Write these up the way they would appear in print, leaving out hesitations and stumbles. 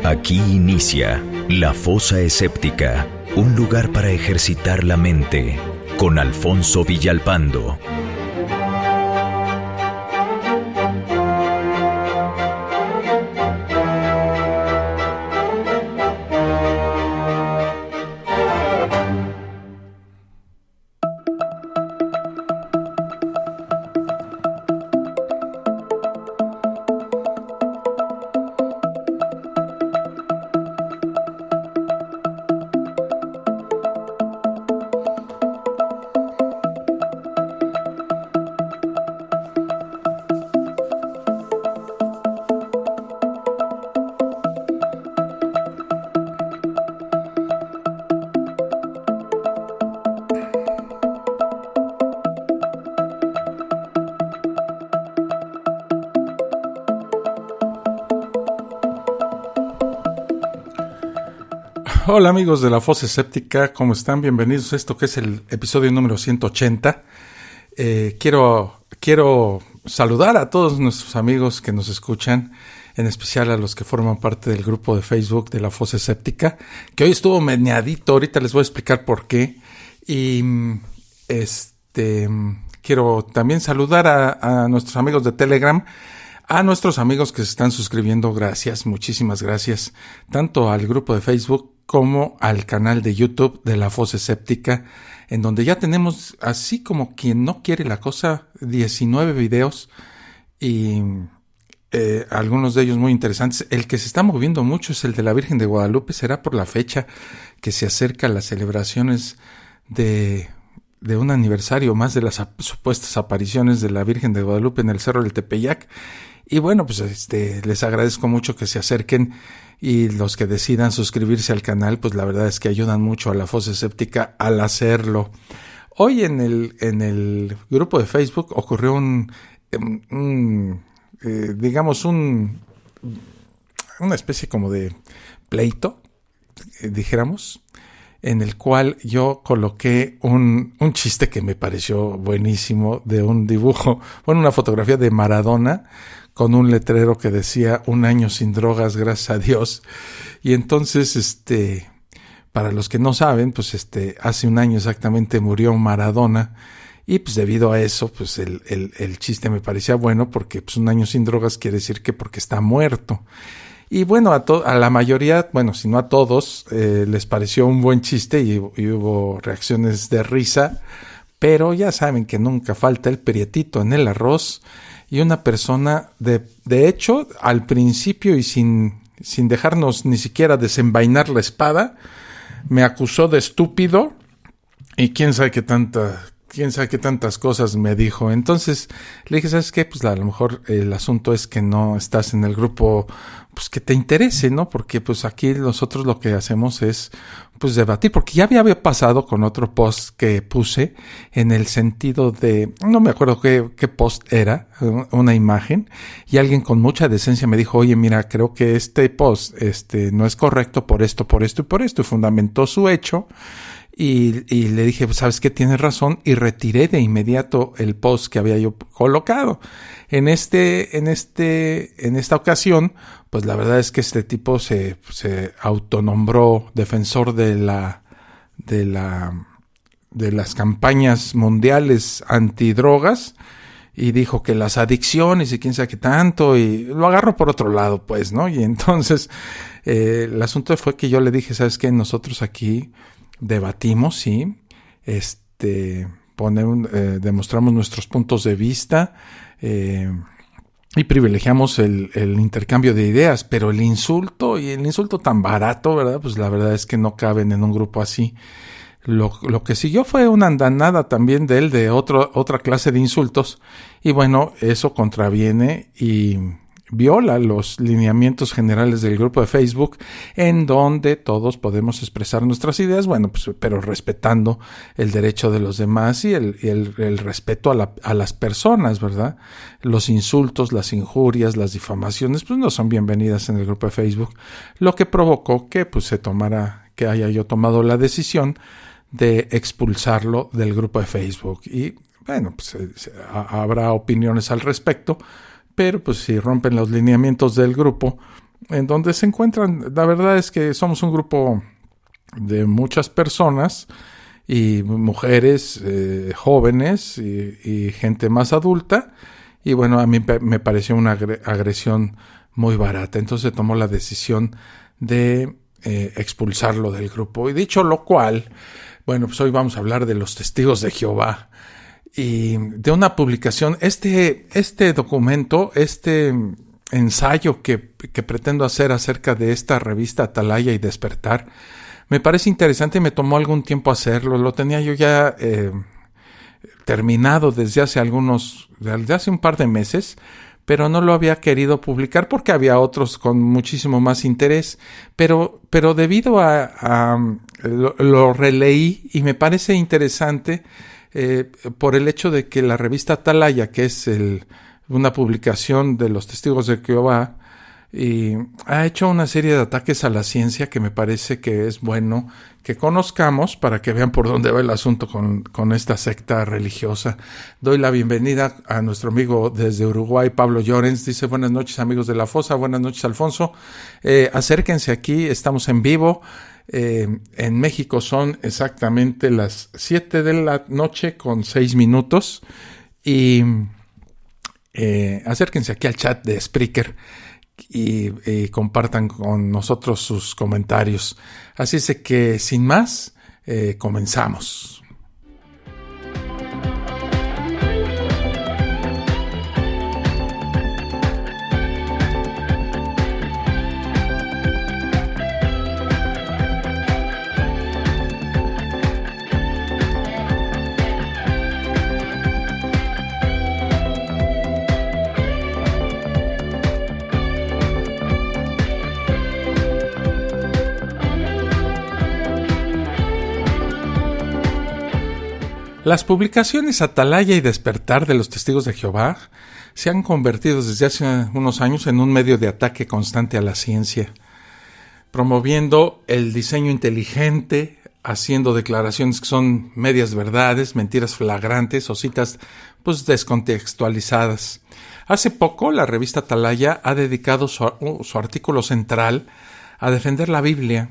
Aquí inicia La Fosa Escéptica, un lugar para ejercitar la mente, con Alfonso Villalpando. Hola amigos de La Fosa Escéptica, ¿cómo están? Bienvenidos a esto que es el episodio número 180. Quiero saludar a todos nuestros amigos que nos escuchan, en especial a los que forman parte del grupo de Facebook de La Fosa Escéptica, que hoy estuvo meneadito, ahorita les voy a explicar por qué. Y quiero también saludar a nuestros amigos de Telegram, a nuestros amigos que se están suscribiendo, gracias, muchísimas gracias, tanto al grupo de Facebook como al canal de YouTube de La Fosa Escéptica, en donde ya tenemos, así como quien no quiere la cosa, 19 videos y algunos de ellos muy interesantes. El que se está moviendo mucho es el de la Virgen de Guadalupe, será por la fecha que se acerca a las celebraciones de un aniversario más de las supuestas apariciones de la Virgen de Guadalupe en el Cerro del Tepeyac. Y bueno, pues les agradezco mucho que se acerquen, y los que decidan suscribirse al canal, pues la verdad es que ayudan mucho a La Fosa Escéptica al hacerlo. Hoy en el grupo de Facebook ocurrió una especie como de pleito, dijéramos, en el cual yo coloqué un chiste que me pareció buenísimo, de un dibujo, una fotografía de Maradona con un letrero que decía 1 año sin drogas, gracias a Dios. Y entonces, para los que no saben, pues hace 1 año exactamente murió Maradona, y pues debido a eso, pues el chiste me parecía bueno, porque pues 1 año sin drogas quiere decir que porque está muerto. Y bueno, a la mayoría, bueno, si no a todos, les pareció un buen chiste y hubo reacciones de risa, pero ya saben que nunca falta el prietito en el arroz, y una persona, de hecho, al principio y sin dejarnos ni siquiera desenvainar la espada, me acusó de estúpido, y quién sabe qué tantas cosas me dijo. Entonces le dije, ¿sabes qué? Pues a lo mejor el asunto es que no estás en el grupo pues que te interese, ¿no? Porque pues aquí nosotros lo que hacemos es pues debatir, porque ya había pasado con otro post que puse, en el sentido de, no me acuerdo qué post era, una imagen, y alguien con mucha decencia me dijo, oye, mira, creo que este post no es correcto por esto y por esto, y fundamentó su hecho. Y le dije, ¿sabes qué? Tienes razón, y retiré de inmediato el post que había yo colocado. En esta ocasión, pues la verdad es que este tipo se autonombró defensor de las campañas mundiales antidrogas, y dijo que las adicciones y quién sabe qué tanto, y lo agarró por otro lado, pues, ¿no? Y entonces el asunto fue que yo le dije, ¿sabes qué? Nosotros aquí debatimos, sí, demostramos nuestros puntos de vista, y privilegiamos el intercambio de ideas, pero el insulto tan barato, ¿verdad? Pues la verdad es que no caben en un grupo así. Lo que siguió fue una andanada también de él de otra clase de insultos, y bueno, eso contraviene y viola los lineamientos generales del grupo de Facebook, en donde todos podemos expresar nuestras ideas, bueno, pues, pero respetando el derecho de los demás y el respeto a las personas, ¿verdad? Los insultos, las injurias, las difamaciones, pues no son bienvenidas en el grupo de Facebook, lo que provocó que pues que haya yo tomado la decisión de expulsarlo del grupo de Facebook. Y bueno, pues habrá opiniones al respecto, pero pues si rompen los lineamientos del grupo, en donde se encuentran, la verdad es que somos un grupo de muchas personas y mujeres jóvenes y gente más adulta, y bueno, a mí me pareció una agresión muy barata, entonces tomó la decisión de expulsarlo del grupo. Y dicho lo cual, bueno, pues hoy vamos a hablar de los Testigos de Jehová y de una publicación, este documento, este ensayo que pretendo hacer acerca de esta revista Atalaya y Despertar. Me parece interesante y me tomó algún tiempo hacerlo. Lo tenía yo ya terminado desde hace un par de meses, pero no lo había querido publicar porque había otros con muchísimo más interés. Pero debido a lo releí y me parece interesante por el hecho de que la revista Atalaya, que es una publicación de los Testigos de Jehová, y ha hecho una serie de ataques a la ciencia que me parece que es bueno que conozcamos para que vean por dónde va el asunto con esta secta religiosa. Doy la bienvenida a nuestro amigo desde Uruguay, Pablo Llorens. Dice: buenas noches, amigos de La Fosa, buenas noches, Alfonso. Acérquense aquí, estamos en vivo. En México son exactamente las 7 de la noche con 6 minutos. Y acérquense aquí al chat de Spreaker y compartan con nosotros sus comentarios. Así es que, sin más, comenzamos. Las publicaciones Atalaya y Despertar de los Testigos de Jehová se han convertido desde hace unos años en un medio de ataque constante a la ciencia, promoviendo el diseño inteligente, haciendo declaraciones que son medias verdades, mentiras flagrantes o citas descontextualizadas. Hace poco la revista Atalaya ha dedicado su artículo central a defender la Biblia,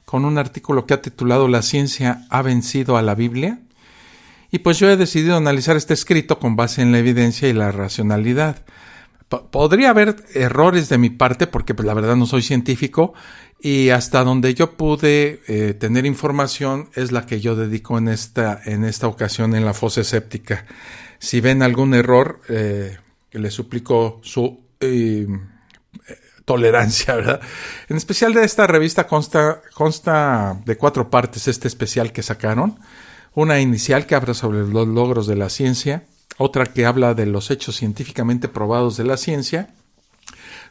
con un artículo que ha titulado ¿La ciencia ha vencido a la Biblia? Y pues yo he decidido analizar este escrito con base en la evidencia y la racionalidad. Podría haber errores de mi parte porque pues la verdad no soy científico y hasta donde yo pude tener información es la que yo dedico en esta ocasión en La Fosa Escéptica. Si ven algún error, les suplico su tolerancia, ¿verdad? En especial de esta revista consta de 4 partes este especial que sacaron. Una inicial que habla sobre los logros de la ciencia, otra que habla de los hechos científicamente probados de la ciencia,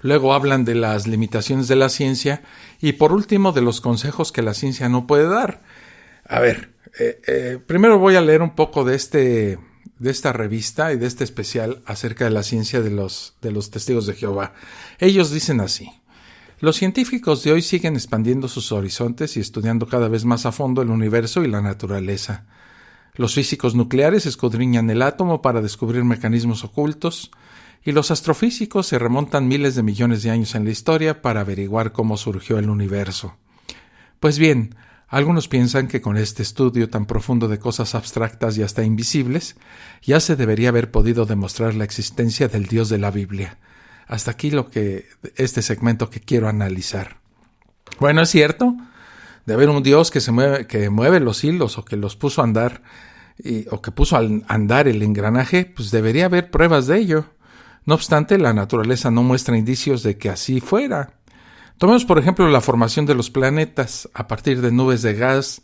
luego hablan de las limitaciones de la ciencia y por último de los consejos que la ciencia no puede dar. A ver, primero voy a leer un poco de esta revista y de este especial acerca de la ciencia de los Testigos de Jehová. Ellos dicen así: los científicos de hoy siguen expandiendo sus horizontes y estudiando cada vez más a fondo el universo y la naturaleza. Los físicos nucleares escudriñan el átomo para descubrir mecanismos ocultos, y los astrofísicos se remontan miles de millones de años en la historia para averiguar cómo surgió el universo. Pues bien, algunos piensan que con este estudio tan profundo de cosas abstractas y hasta invisibles, ya se debería haber podido demostrar la existencia del Dios de la Biblia. Hasta aquí este segmento que quiero analizar. Bueno, es cierto, de haber un Dios que mueve los hilos o que los puso a andar, o que puso a andar el engranaje, pues debería haber pruebas de ello. No obstante, la naturaleza no muestra indicios de que así fuera. Tomemos, por ejemplo, la formación de los planetas a partir de nubes de gas,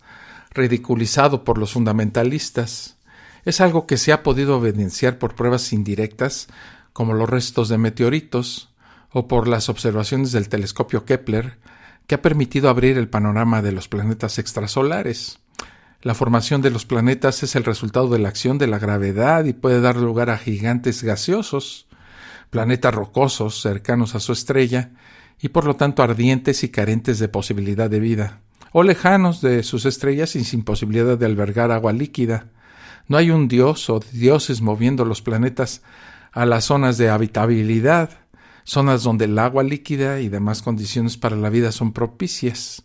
ridiculizado por los fundamentalistas. Es algo que se ha podido evidenciar por pruebas indirectas, como los restos de meteoritos, o por las observaciones del telescopio Kepler, que ha permitido abrir el panorama de los planetas extrasolares. La formación de los planetas es el resultado de la acción de la gravedad y puede dar lugar a gigantes gaseosos, planetas rocosos cercanos a su estrella y por lo tanto ardientes y carentes de posibilidad de vida, o lejanos de sus estrellas y sin posibilidad de albergar agua líquida. No hay un dios o dioses moviendo los planetas a las zonas de habitabilidad. zonas donde el agua líquida y demás condiciones para la vida son propicias.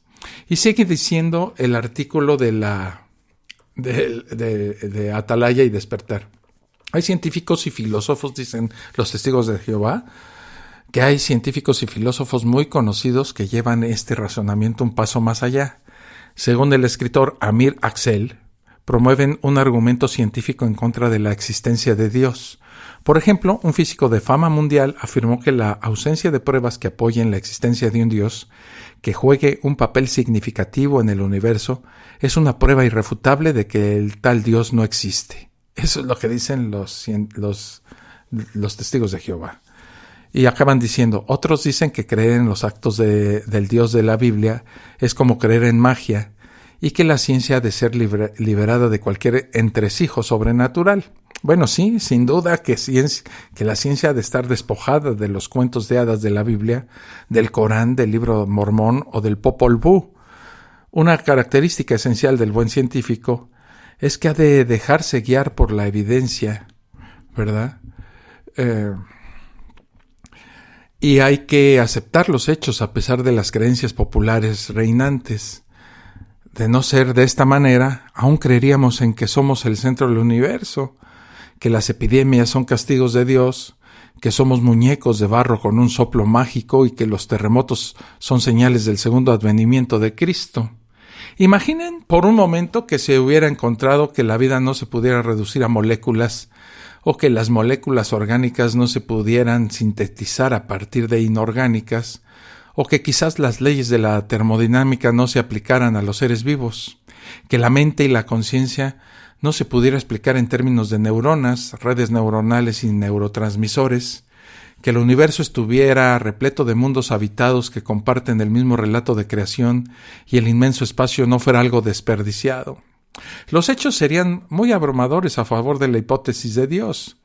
Y sigue diciendo el artículo de Atalaya y Despertar. Hay científicos y filósofos, dicen los testigos de Jehová, que hay científicos y filósofos muy conocidos que llevan este razonamiento un paso más allá. Según el escritor Amir Axel, promueven un argumento científico en contra de la existencia de Dios. Por ejemplo, un físico de fama mundial afirmó que la ausencia de pruebas que apoyen la existencia de un Dios que juegue un papel significativo en el universo es una prueba irrefutable de que el tal Dios no existe. Eso es lo que dicen los testigos de Jehová. Y acaban diciendo, otros dicen que creer en los actos del Dios de la Biblia es como creer en magia y que la ciencia ha de ser liberada de cualquier entresijo sobrenatural. Bueno, sí, sin duda que la ciencia ha de estar despojada de los cuentos de hadas de la Biblia, del Corán, del libro mormón o del Popol Vuh. Una característica esencial del buen científico es que ha de dejarse guiar por la evidencia, ¿verdad? Y hay que aceptar los hechos a pesar de las creencias populares reinantes. De no ser de esta manera, aún creeríamos en que somos el centro del universo, que las epidemias son castigos de Dios, que somos muñecos de barro con un soplo mágico y que los terremotos son señales del segundo advenimiento de Cristo. Imaginen por un momento que se hubiera encontrado que la vida no se pudiera reducir a moléculas o que las moléculas orgánicas no se pudieran sintetizar a partir de inorgánicas, o que quizás las leyes de la termodinámica no se aplicaran a los seres vivos, que la mente y la conciencia no se pudiera explicar en términos de neuronas, redes neuronales y neurotransmisores, que el universo estuviera repleto de mundos habitados que comparten el mismo relato de creación y el inmenso espacio no fuera algo desperdiciado. Los hechos serían muy abrumadores a favor de la hipótesis de Dios.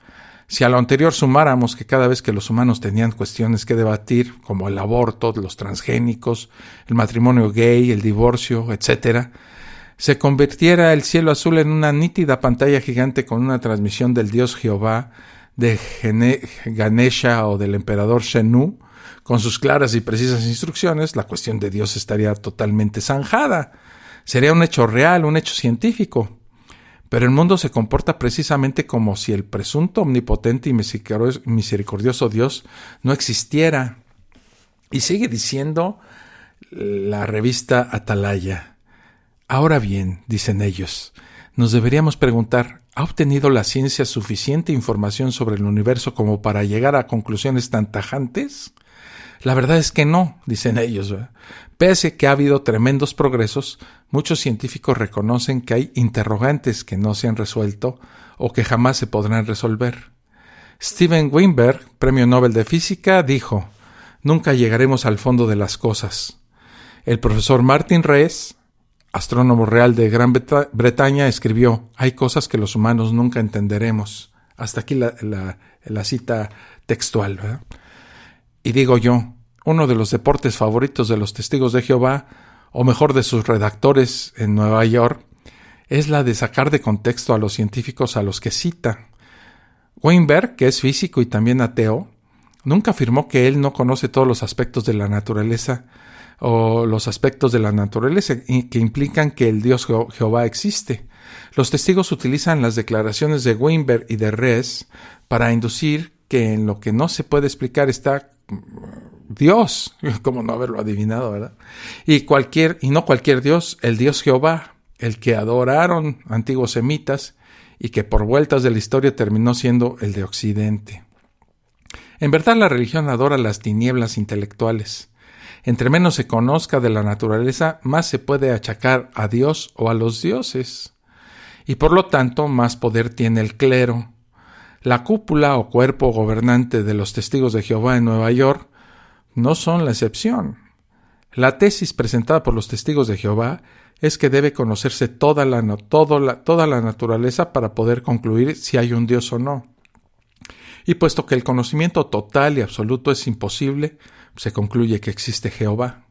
Si a lo anterior sumáramos que cada vez que los humanos tenían cuestiones que debatir, como el aborto, los transgénicos, el matrimonio gay, el divorcio, etc., se convirtiera el cielo azul en una nítida pantalla gigante con una transmisión del dios Jehová, de Ganesha o del emperador Shenu, con sus claras y precisas instrucciones, la cuestión de Dios estaría totalmente zanjada. Sería un hecho real, un hecho científico. Pero el mundo se comporta precisamente como si el presunto omnipotente y misericordioso Dios no existiera. Y sigue diciendo la revista Atalaya. Ahora bien, dicen ellos, nos deberíamos preguntar, ¿ha obtenido la ciencia suficiente información sobre el universo como para llegar a conclusiones tan tajantes? La verdad es que no, dicen ellos, ¿verdad? Pese a que ha habido tremendos progresos, muchos científicos reconocen que hay interrogantes que no se han resuelto o que jamás se podrán resolver. Steven Weinberg, Premio Nobel de Física, dijo, nunca llegaremos al fondo de las cosas. El profesor Martin Rees, astrónomo real de Gran Bretaña, escribió, hay cosas que los humanos nunca entenderemos. Hasta aquí la cita textual, ¿verdad? Y digo yo, uno de los deportes favoritos de los testigos de Jehová, o mejor de sus redactores en Nueva York, es la de sacar de contexto a los científicos a los que cita. Weinberg, que es físico y también ateo, nunca afirmó que él no conoce todos los aspectos de la naturaleza o los aspectos de la naturaleza que implican que el Dios Jehová existe. Los testigos utilizan las declaraciones de Weinberg y de Rees para inducir que en lo que no se puede explicar está Dios, como no haberlo adivinado, ¿verdad? Y no cualquier Dios, el Dios Jehová, el que adoraron antiguos semitas y que por vueltas de la historia terminó siendo el de Occidente. En verdad la religión adora las tinieblas intelectuales. Entre menos se conozca de la naturaleza, más se puede achacar a Dios o a los dioses. Y por lo tanto, más poder tiene el clero. La cúpula o cuerpo gobernante de los testigos de Jehová en Nueva York no son la excepción. La tesis presentada por los testigos de Jehová es que debe conocerse toda la naturaleza para poder concluir si hay un Dios o no. Y puesto que el conocimiento total y absoluto es imposible, se concluye que existe Jehová.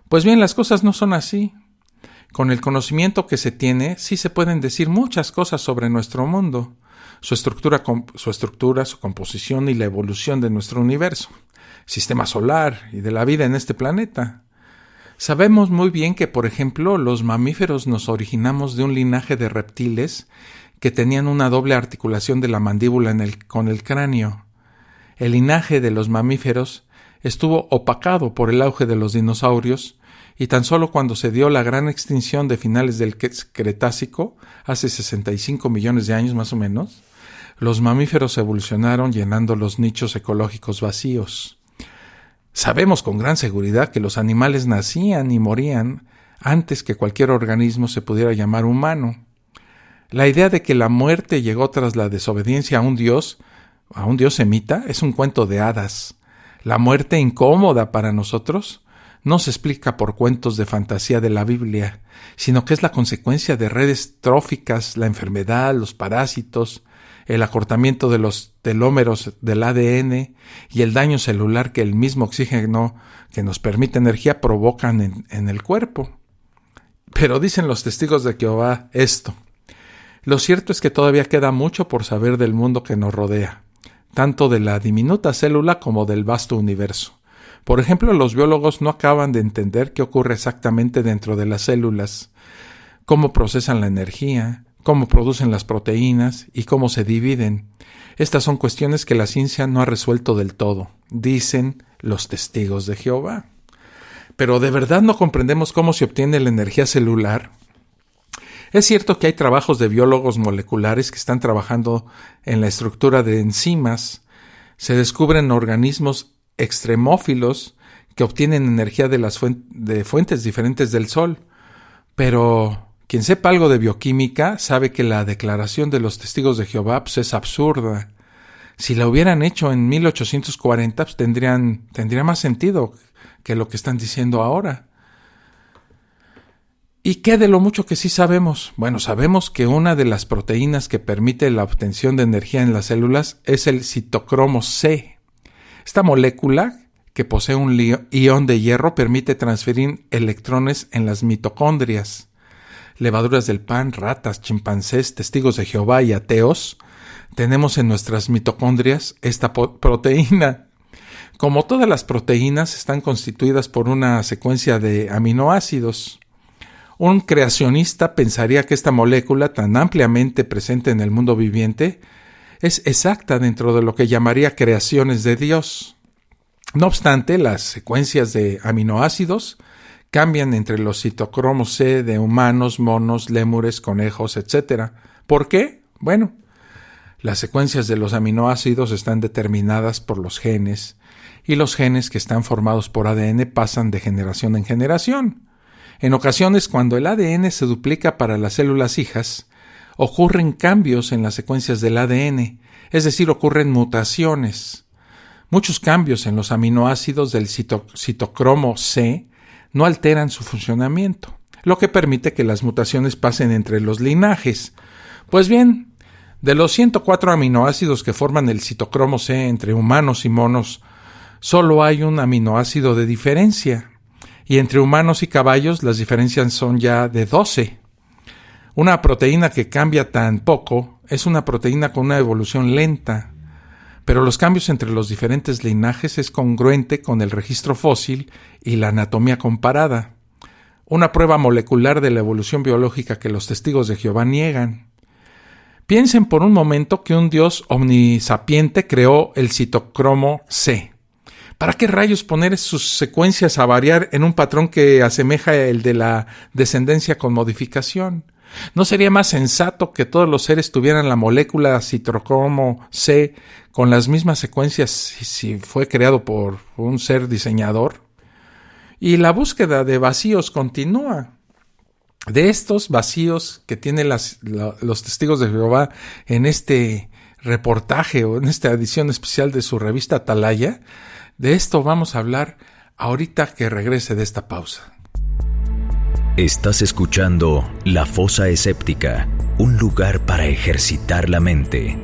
Pues bien, las cosas no son así. Con el conocimiento que se tiene, sí se pueden decir muchas cosas sobre nuestro mundo, su estructura, su composición y la evolución de nuestro universo. sistema solar y de la vida en este planeta. Sabemos muy bien que, por ejemplo, los mamíferos nos originamos de un linaje de reptiles que tenían una doble articulación de la mandíbula con el cráneo. El linaje de los mamíferos estuvo opacado por el auge de los dinosaurios y tan solo cuando se dio la gran extinción de finales del Cretácico, hace 65 millones de años más o menos, los mamíferos evolucionaron llenando los nichos ecológicos vacíos. Sabemos con gran seguridad que los animales nacían y morían antes que cualquier organismo se pudiera llamar humano. La idea de que la muerte llegó tras la desobediencia a un dios semita, es un cuento de hadas. La muerte incómoda para nosotros no se explica por cuentos de fantasía de la Biblia, sino que es la consecuencia de redes tróficas, la enfermedad, los parásitos, el acortamiento de los telómeros del ADN y el daño celular que el mismo oxígeno que nos permite energía provocan en el cuerpo. Pero dicen los testigos de Jehová esto: lo cierto es que todavía queda mucho por saber del mundo que nos rodea, tanto de la diminuta célula como del vasto universo. Por ejemplo, los biólogos no acaban de entender qué ocurre exactamente dentro de las células, cómo procesan la energía, cómo producen las proteínas y cómo se dividen. Estas son cuestiones que la ciencia no ha resuelto del todo, dicen los testigos de Jehová. Pero ¿de verdad no comprendemos cómo se obtiene la energía celular? Es cierto que hay trabajos de biólogos moleculares que están trabajando en la estructura de enzimas. Se descubren organismos extremófilos que obtienen energía de fuentes diferentes del sol. Pero quien sepa algo de bioquímica sabe que la declaración de los testigos de Jehová es absurda. Si la hubieran hecho en 1840, tendría más sentido que lo que están diciendo ahora. ¿Y qué de lo mucho que sí sabemos? Bueno, sabemos que una de las proteínas que permite la obtención de energía en las células es el citocromo C. Esta molécula, que posee un ion de hierro, permite transferir electrones en las mitocondrias. Levaduras del pan, ratas, chimpancés, testigos de Jehová y ateos, tenemos en nuestras mitocondrias esta proteína. Como todas las proteínas, están constituidas por una secuencia de aminoácidos. Un creacionista pensaría que esta molécula, tan ampliamente presente en el mundo viviente, es exacta dentro de lo que llamaría creaciones de Dios. No obstante, las secuencias de aminoácidos cambian entre los citocromos C de humanos, monos, lémures, conejos, etc. ¿Por qué? Bueno, las secuencias de los aminoácidos están determinadas por los genes, y los genes que están formados por ADN pasan de generación en generación. En ocasiones, cuando el ADN se duplica para las células hijas, ocurren cambios en las secuencias del ADN, es decir, ocurren mutaciones. Muchos cambios en los aminoácidos del citocromo C no alteran su funcionamiento, lo que permite que las mutaciones pasen entre los linajes. Pues bien, de los 104 aminoácidos que forman el citocromo C entre humanos y monos, solo hay un aminoácido de diferencia, y entre humanos y caballos las diferencias son ya de 12. Una proteína que cambia tan poco es una proteína con una evolución lenta, pero los cambios entre los diferentes linajes es congruente con el registro fósil y la anatomía comparada, una prueba molecular de la evolución biológica que los testigos de Jehová niegan. Piensen por un momento que un Dios omnisapiente creó el citocromo C. ¿Para qué rayos poner sus secuencias a variar en un patrón que asemeja el de la descendencia con modificación? ¿No sería más sensato que todos los seres tuvieran la molécula citocromo C con las mismas secuencias si fue creado por un ser diseñador? Y la búsqueda de vacíos continúa. De estos vacíos que tienen los testigos de Jehová en este reportaje o en esta edición especial de su revista Atalaya, de esto vamos a hablar ahorita que regrese de esta pausa. Estás escuchando La Fosa Escéptica, un lugar para ejercitar la mente.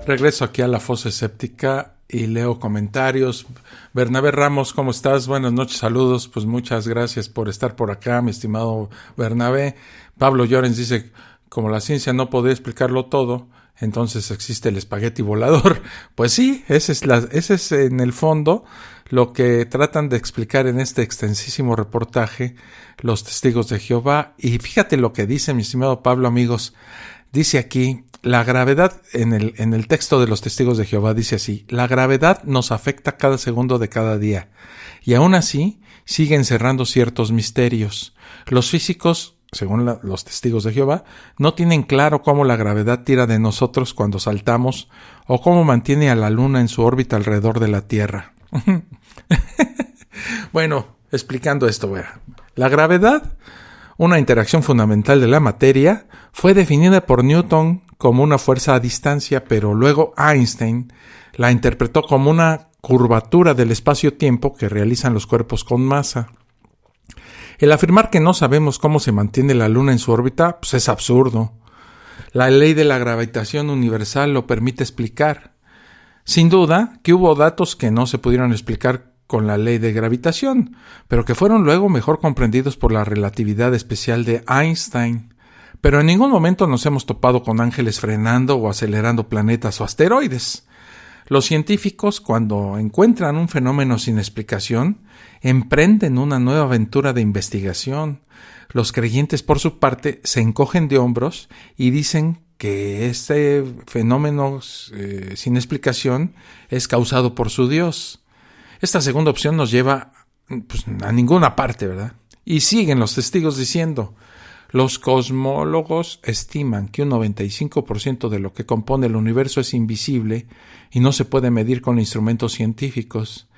Regreso aquí a la fosa escéptica y leo comentarios. Bernabé Ramos, ¿cómo estás? Buenas noches, saludos. Pues muchas gracias por estar por acá, mi estimado Bernabé. Pablo Llorens dice, como la ciencia no podría explicarlo todo, entonces existe el espagueti volador. Pues sí, ese es en el fondo lo que tratan de explicar en este extensísimo reportaje los testigos de Jehová. Y fíjate lo que dice mi estimado Pablo, amigos. Dice aquí, la gravedad, en el texto de los testigos de Jehová dice así, la gravedad nos afecta cada segundo de cada día, y aún así sigue encerrando ciertos misterios. Los físicos, según los testigos de Jehová, no tienen claro cómo la gravedad tira de nosotros cuando saltamos, o cómo mantiene a la luna en su órbita alrededor de la Tierra. Bueno, explicando esto, la gravedad, una interacción fundamental de la materia, fue definida por Newton como una fuerza a distancia, pero luego Einstein la interpretó como una curvatura del espacio-tiempo que realizan los cuerpos con masa. El afirmar que no sabemos cómo se mantiene la Luna en su órbita, pues es absurdo. La ley de la gravitación universal lo permite explicar. Sin duda que hubo datos que no se pudieron explicar con la ley de gravitación, pero que fueron luego mejor comprendidos por la relatividad especial de Einstein. Pero en ningún momento nos hemos topado con ángeles frenando o acelerando planetas o asteroides. Los científicos, cuando encuentran un fenómeno sin explicación, emprenden una nueva aventura de investigación. Los creyentes, por su parte, se encogen de hombros y dicen que este fenómeno sin explicación es causado por su Dios. Esta segunda opción nos lleva a ninguna parte, ¿verdad? Y siguen los testigos diciendo, los cosmólogos estiman que un 95% de lo que compone el universo es invisible y no se puede medir con instrumentos científicos.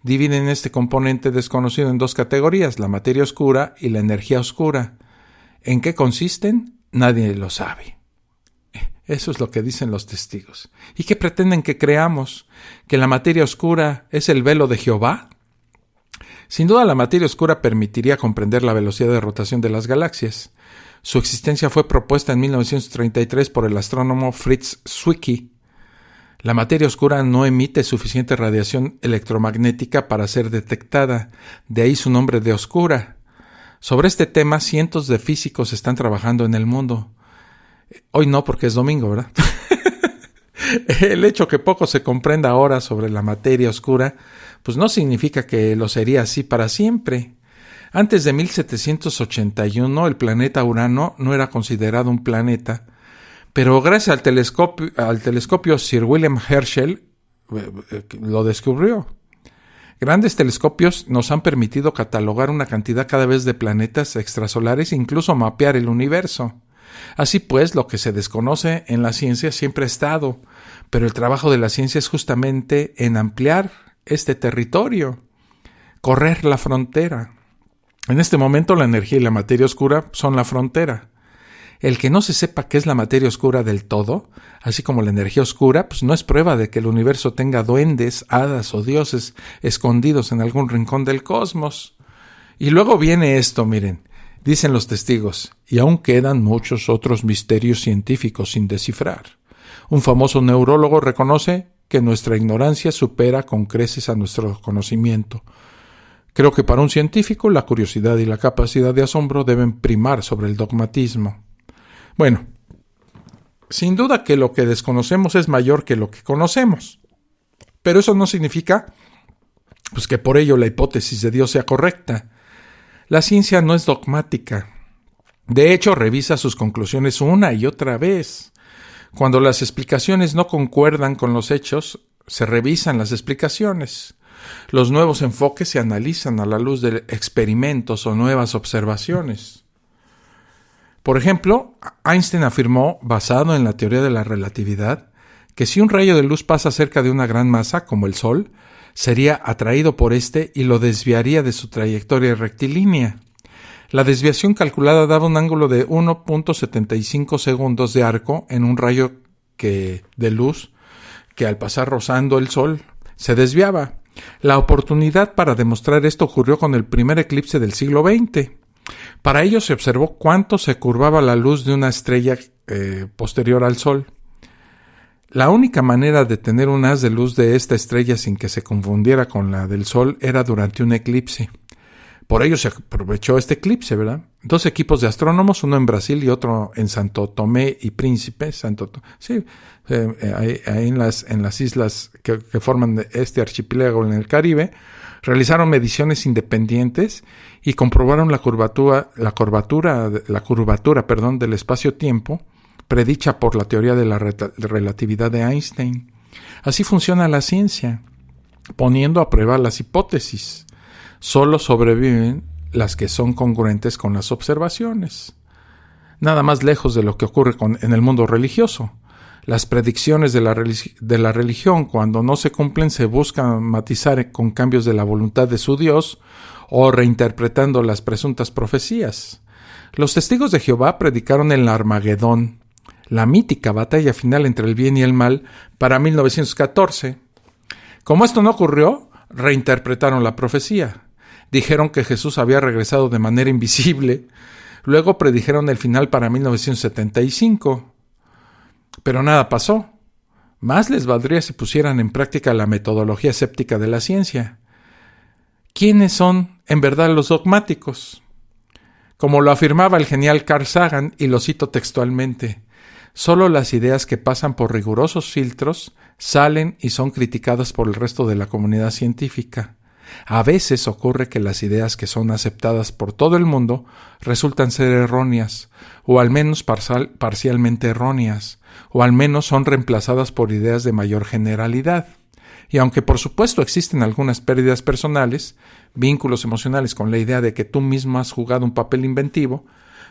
Dividen este componente desconocido en dos categorías, la materia oscura y la energía oscura. ¿En qué consisten? Nadie lo sabe. Eso es lo que dicen los testigos. ¿Y qué pretenden que creamos? ¿Que la materia oscura es el velo de Jehová? Sin duda la materia oscura permitiría comprender la velocidad de rotación de las galaxias. Su existencia fue propuesta en 1933 por el astrónomo Fritz Zwicky. La materia oscura no emite suficiente radiación electromagnética para ser detectada, de ahí su nombre de oscura. Sobre este tema cientos de físicos están trabajando en el mundo. Hoy no, porque es domingo, ¿verdad? El hecho que poco se comprenda ahora sobre la materia oscura, pues no significa que lo sería así para siempre. Antes de 1781, el planeta Urano no era considerado un planeta, pero gracias al telescopio Sir William Herschel lo descubrió. Grandes telescopios nos han permitido catalogar una cantidad cada vez de planetas extrasolares e incluso mapear el universo. Así pues, lo que se desconoce en la ciencia siempre ha estado, pero el trabajo de la ciencia es justamente en ampliar este territorio, correr la frontera. En este momento la energía y la materia oscura son la frontera. El que no se sepa qué es la materia oscura del todo, así como la energía oscura, pues no es prueba de que el universo tenga duendes, hadas o dioses escondidos en algún rincón del cosmos. Y luego viene esto, miren. Dicen los testigos, y aún quedan muchos otros misterios científicos sin descifrar. Un famoso neurólogo reconoce que nuestra ignorancia supera con creces a nuestro conocimiento. Creo que para un científico la curiosidad y la capacidad de asombro deben primar sobre el dogmatismo. Bueno, sin duda que lo que desconocemos es mayor que lo que conocemos, pero eso no significa que por ello la hipótesis de Dios sea correcta. La ciencia no es dogmática. De hecho, revisa sus conclusiones una y otra vez. Cuando las explicaciones no concuerdan con los hechos, se revisan las explicaciones. Los nuevos enfoques se analizan a la luz de experimentos o nuevas observaciones. Por ejemplo, Einstein afirmó, basado en la teoría de la relatividad, que si un rayo de luz pasa cerca de una gran masa, como el Sol, sería atraído por éste y lo desviaría de su trayectoria rectilínea. La desviación calculada daba un ángulo de 1.75 segundos de arco en un rayo de luz que al pasar rozando el Sol se desviaba. La oportunidad para demostrar esto ocurrió con el primer eclipse del siglo XX. Para ello se observó cuánto se curvaba la luz de una estrella posterior al Sol. La única manera de tener un haz de luz de esta estrella sin que se confundiera con la del Sol era durante un eclipse. Por ello se aprovechó este eclipse, ¿verdad? 2 equipos de astrónomos, uno en Brasil y otro en Santo Tomé y Príncipe, ahí en las islas que forman este archipiélago en el Caribe, realizaron mediciones independientes y comprobaron la curvatura del espacio-tiempo predicha por la teoría de la relatividad de Einstein. Así funciona la ciencia, poniendo a prueba las hipótesis. Solo sobreviven las que son congruentes con las observaciones. Nada más lejos de lo que ocurre en el mundo religioso. Las predicciones de la religión, cuando no se cumplen, se buscan matizar con cambios de la voluntad de su Dios o reinterpretando las presuntas profecías. Los testigos de Jehová predicaron el Armagedón, la mítica batalla final entre el bien y el mal, para 1914. Como esto no ocurrió, reinterpretaron la profecía. Dijeron que Jesús había regresado de manera invisible. Luego predijeron el final para 1975. Pero nada pasó. Más les valdría si pusieran en práctica la metodología escéptica de la ciencia. ¿Quiénes son en verdad los dogmáticos? Como lo afirmaba el genial Carl Sagan, y lo cito textualmente, solo las ideas que pasan por rigurosos filtros salen y son criticadas por el resto de la comunidad científica. A veces ocurre que las ideas que son aceptadas por todo el mundo resultan ser erróneas, o al menos parcialmente erróneas, o al menos son reemplazadas por ideas de mayor generalidad. Y aunque por supuesto existen algunas pérdidas personales, vínculos emocionales con la idea de que tú mismo has jugado un papel inventivo,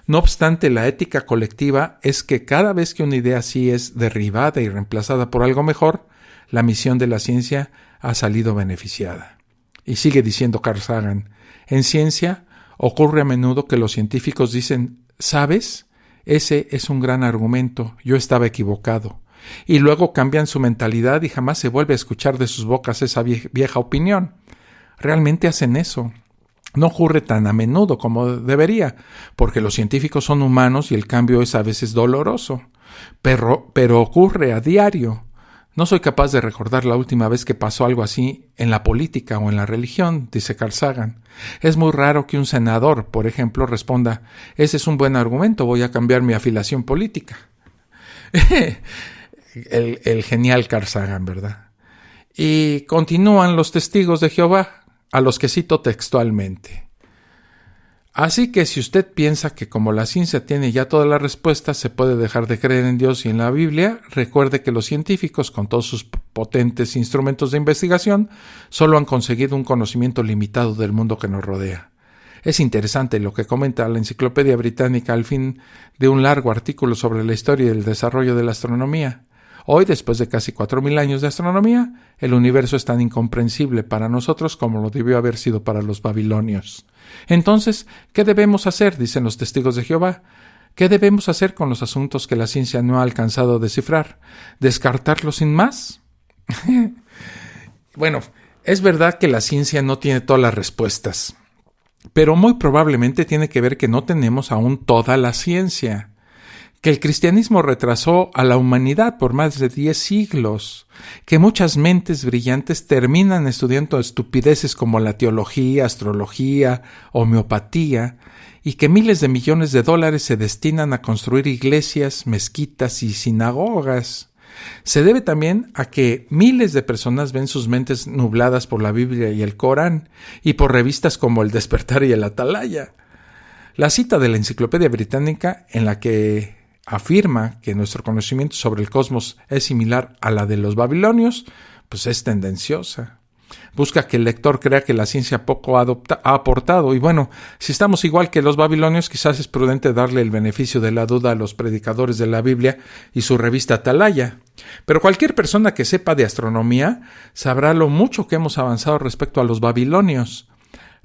no obstante, la ética colectiva es que cada vez que una idea así es derribada y reemplazada por algo mejor, la misión de la ciencia ha salido beneficiada. Y sigue diciendo Carl Sagan, en ciencia ocurre a menudo que los científicos dicen, ¿sabes? Ese es un gran argumento, yo estaba equivocado. Y luego cambian su mentalidad y jamás se vuelve a escuchar de sus bocas esa vieja opinión. Realmente hacen eso. No ocurre tan a menudo como debería, porque los científicos son humanos y el cambio es a veces doloroso. Pero ocurre a diario. No soy capaz de recordar la última vez que pasó algo así en la política o en la religión, dice Carl Sagan. Es muy raro que un senador, por ejemplo, responda, ese es un buen argumento, voy a cambiar mi afiliación política. el genial Carl Sagan, ¿verdad? Y continúan los testigos de Jehová, a los que cito textualmente. Así que si usted piensa que como la ciencia tiene ya todas las respuestas, se puede dejar de creer en Dios y en la Biblia, recuerde que los científicos, con todos sus potentes instrumentos de investigación, solo han conseguido un conocimiento limitado del mundo que nos rodea. Es interesante lo que comenta la Enciclopedia Británica al fin de un largo artículo sobre la historia y el desarrollo de la astronomía. Hoy, después de casi 4.000 años de astronomía, el universo es tan incomprensible para nosotros como lo debió haber sido para los babilonios. Entonces, ¿qué debemos hacer?, dicen los testigos de Jehová. ¿Qué debemos hacer con los asuntos que la ciencia no ha alcanzado a descifrar? ¿Descartarlos sin más? Bueno, es verdad que la ciencia no tiene todas las respuestas, pero muy probablemente tiene que ver que no tenemos aún toda la ciencia. Que el cristianismo retrasó a la humanidad por más de 10 siglos, que muchas mentes brillantes terminan estudiando estupideces como la teología, astrología, homeopatía, y que miles de millones de dólares se destinan a construir iglesias, mezquitas y sinagogas. Se debe también a que miles de personas ven sus mentes nubladas por la Biblia y el Corán, y por revistas como El Despertar y El Atalaya. La cita de la Enciclopedia Británica, en la que afirma que nuestro conocimiento sobre el cosmos es similar a la de los babilonios, pues es tendenciosa. Busca que el lector crea que la ciencia poco ha aportado. Y bueno, si estamos igual que los babilonios, quizás es prudente darle el beneficio de la duda a los predicadores de la Biblia y su revista Atalaya. Pero cualquier persona que sepa de astronomía sabrá lo mucho que hemos avanzado respecto a los babilonios.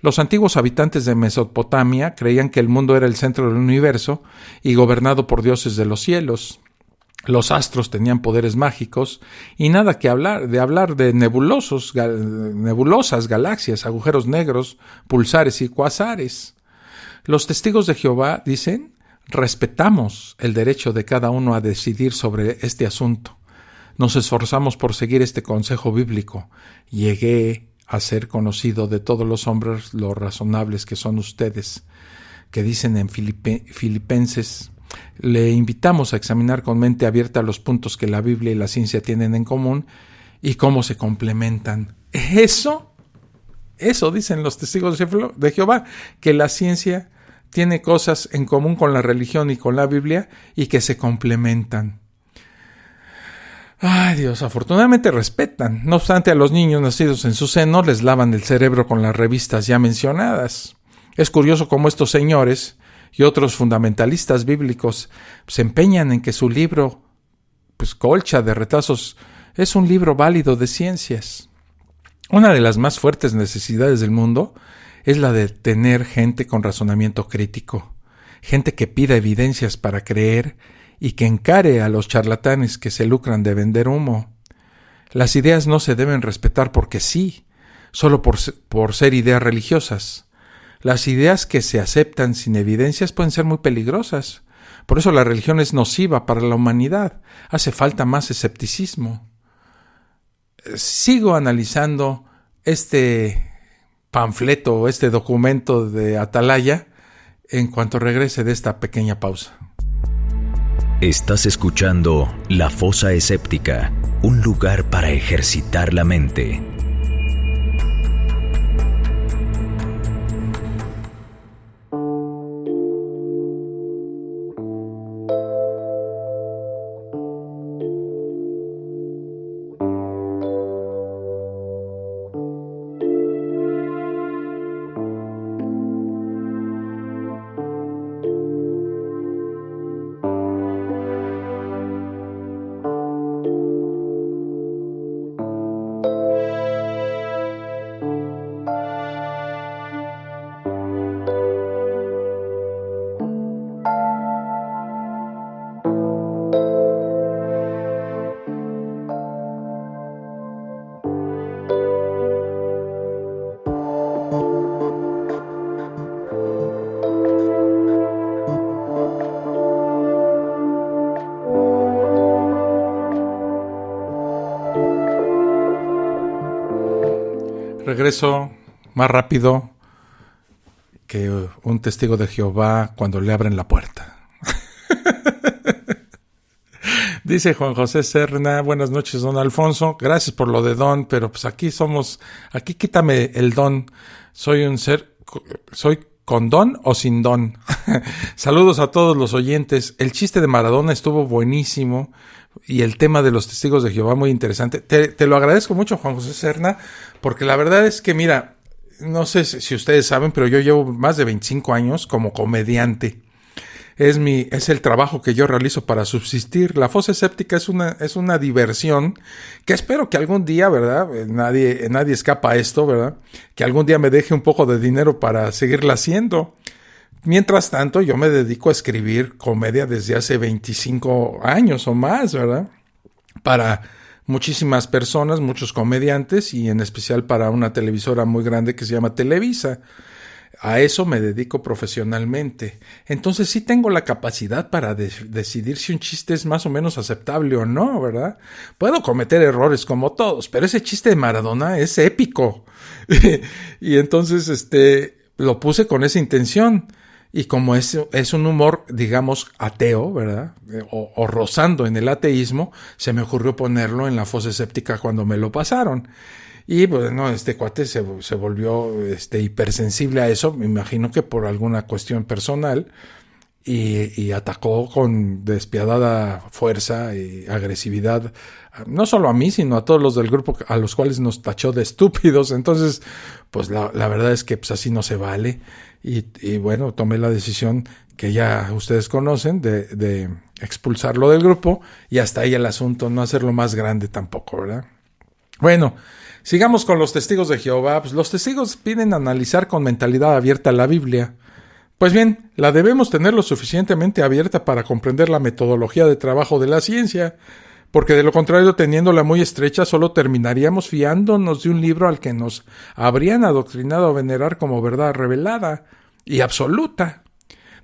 Los antiguos habitantes de Mesopotamia creían que el mundo era el centro del universo y gobernado por dioses de los cielos. Los astros tenían poderes mágicos y nada que hablar de nebulosas, galaxias, agujeros negros, pulsares y cuasares. Los testigos de Jehová dicen, respetamos el derecho de cada uno a decidir sobre este asunto. nos esforzamos por seguir este consejo bíblico. Llegué a ser conocido de todos los hombres lo razonables que son ustedes, que dicen en Filipenses. Le invitamos a examinar con mente abierta los puntos que la Biblia y la ciencia tienen en común y cómo se complementan. Eso dicen los testigos de Jehová, que la ciencia tiene cosas en común con la religión y con la Biblia y que se complementan. Ay, Dios, afortunadamente respetan. No obstante, a los niños nacidos en su seno les lavan el cerebro con las revistas ya mencionadas. Es curioso cómo estos señores y otros fundamentalistas bíblicos se empeñan en que su libro, Colcha de Retazos, es un libro válido de ciencias. Una de las más fuertes necesidades del mundo es la de tener gente con razonamiento crítico, gente que pida evidencias para creer y que encare a los charlatanes que se lucran de vender humo. Las ideas no se deben respetar porque sí, solo por ser ideas religiosas. Las ideas que se aceptan sin evidencias pueden ser muy peligrosas. Por eso la religión es nociva para la humanidad. Hace falta más escepticismo. Sigo analizando este panfleto, este documento de Atalaya, en cuanto regrese de esta pequeña pausa. Estás escuchando La Fosa Escéptica, un lugar para ejercitar la mente. Regreso más rápido que un testigo de Jehová cuando le abren la puerta. Dice Juan José Serna: buenas noches, don Alfonso. Gracias por lo de don, pero aquí quítame el don. Soy con don o sin don. Saludos a todos los oyentes. El chiste de Maradona estuvo buenísimo y el tema de los testigos de Jehová muy interesante. Te lo agradezco mucho, Juan José Serna, porque la verdad es que, mira, no sé si ustedes saben, pero yo llevo más de 25 años como comediante. Es el trabajo que yo realizo para subsistir. La Fosa Escéptica es una diversión que espero que algún día, ¿verdad? Nadie escapa a esto, ¿verdad? Que algún día me deje un poco de dinero para seguirla haciendo. Mientras tanto, yo me dedico a escribir comedia desde hace 25 años o más, ¿verdad? Para muchísimas personas, muchos comediantes, y en especial para una televisora muy grande que se llama Televisa. A eso me dedico profesionalmente. Entonces sí tengo la capacidad para decidir si un chiste es más o menos aceptable o no, ¿verdad? Puedo cometer errores como todos, pero ese chiste de Maradona es épico. Y entonces lo puse con esa intención. Y como es un humor, digamos, ateo, ¿verdad? O rozando en el ateísmo, se me ocurrió ponerlo en La Fosa Escéptica cuando me lo pasaron. Y bueno, este cuate se volvió hipersensible a eso, me imagino que por alguna cuestión personal, y atacó con despiadada fuerza y agresividad, no solo a mí, sino a todos los del grupo, a los cuales nos tachó de estúpidos. Entonces, pues la verdad es que pues así no se vale. Y bueno, tomé la decisión que ya ustedes conocen de expulsarlo del grupo, y hasta ahí el asunto, no hacerlo más grande tampoco, ¿verdad? Bueno, sigamos con los testigos de Jehová. Pues los testigos piden analizar con mentalidad abierta la Biblia. Pues bien, la debemos tener lo suficientemente abierta para comprender la metodología de trabajo de la ciencia, porque de lo contrario, teniéndola muy estrecha, solo terminaríamos fiándonos de un libro al que nos habrían adoctrinado a venerar como verdad revelada y absoluta.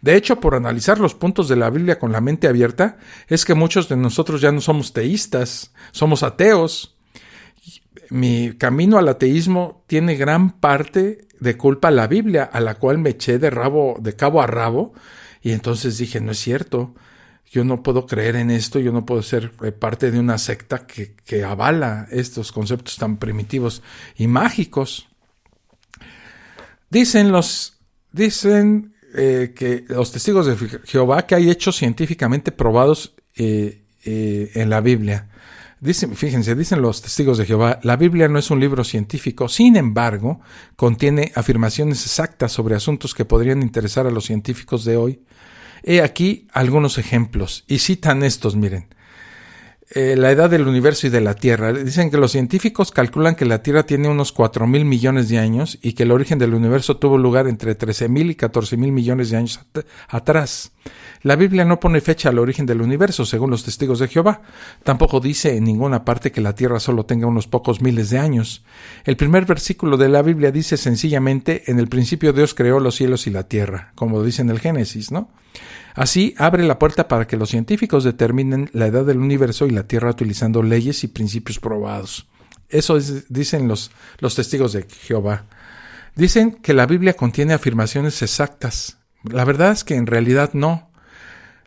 De hecho, por analizar los puntos de la Biblia con la mente abierta, es que muchos de nosotros ya no somos teístas, somos ateos. Mi camino al ateísmo tiene gran parte de culpa a la Biblia, a la cual me eché de cabo a rabo, y entonces dije, no es cierto, yo no puedo creer en esto, yo no puedo ser parte de una secta que avala estos conceptos tan primitivos y mágicos. Dicen que los testigos de Jehová que hay hechos científicamente probados en la Biblia. Dicen los testigos de Jehová, la Biblia no es un libro científico, sin embargo, contiene afirmaciones exactas sobre asuntos que podrían interesar a los científicos de hoy. He aquí algunos ejemplos, y citan estos, miren. La edad del universo y de la Tierra. Dicen que los científicos calculan que la Tierra tiene unos 4,000 millones de años y que el origen del universo tuvo lugar entre 13,000 y 14,000 millones de años atrás. La Biblia no pone fecha al origen del universo, según los testigos de Jehová. Tampoco dice en ninguna parte que la Tierra solo tenga unos pocos miles de años. El primer versículo de la Biblia dice sencillamente, en el principio Dios creó los cielos y la tierra, como dice en el Génesis, ¿no? Así abre la puerta para que los científicos determinen la edad del universo y la Tierra utilizando leyes y principios probados. Eso dicen los testigos de Jehová. Dicen que la Biblia contiene afirmaciones exactas. La verdad es que en realidad no.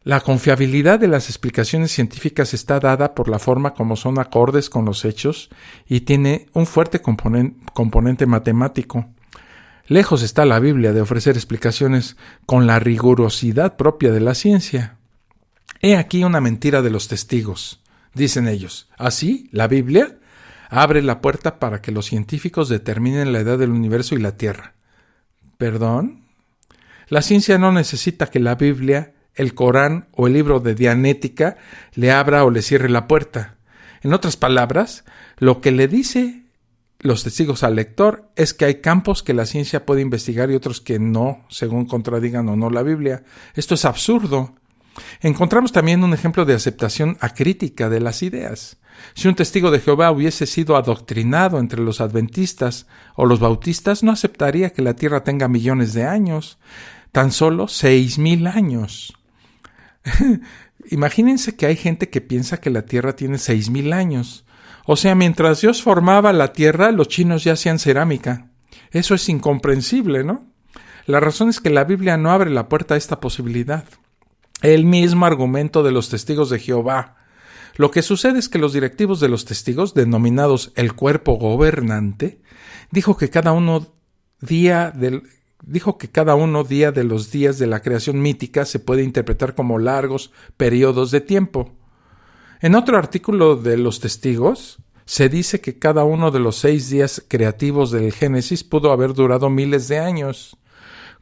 La confiabilidad de las explicaciones científicas está dada por la forma como son acordes con los hechos y tiene un fuerte componente matemático. Lejos está la Biblia de ofrecer explicaciones con la rigurosidad propia de la ciencia. He aquí una mentira de los testigos, dicen ellos. Así, la Biblia abre la puerta para que los científicos determinen la edad del universo y la Tierra. ¿Perdón? La ciencia no necesita que la Biblia, el Corán o el libro de Dianética le abra o le cierre la puerta. En otras palabras, lo que le dice los testigos al lector es que hay campos que la ciencia puede investigar y otros que no, según contradigan o no la Biblia. Esto es absurdo. Encontramos también un ejemplo de aceptación acrítica de las ideas. Si un testigo de Jehová hubiese sido adoctrinado entre los adventistas o los bautistas, no aceptaría que la Tierra tenga millones de años, tan solo 6,000 años. Imagínense que hay gente que piensa que la Tierra tiene 6,000 años. O sea, mientras Dios formaba la Tierra, los chinos ya hacían cerámica. Eso es incomprensible, ¿no? La razón es que la Biblia no abre la puerta a esta posibilidad. El mismo argumento de los testigos de Jehová. Lo que sucede es que los directivos de los testigos, denominados el cuerpo gobernante, dijo que cada uno día de los días de la creación mítica se puede interpretar como largos periodos de tiempo. En otro artículo de los testigos, se dice que cada uno de los 6 días creativos del Génesis pudo haber durado miles de años.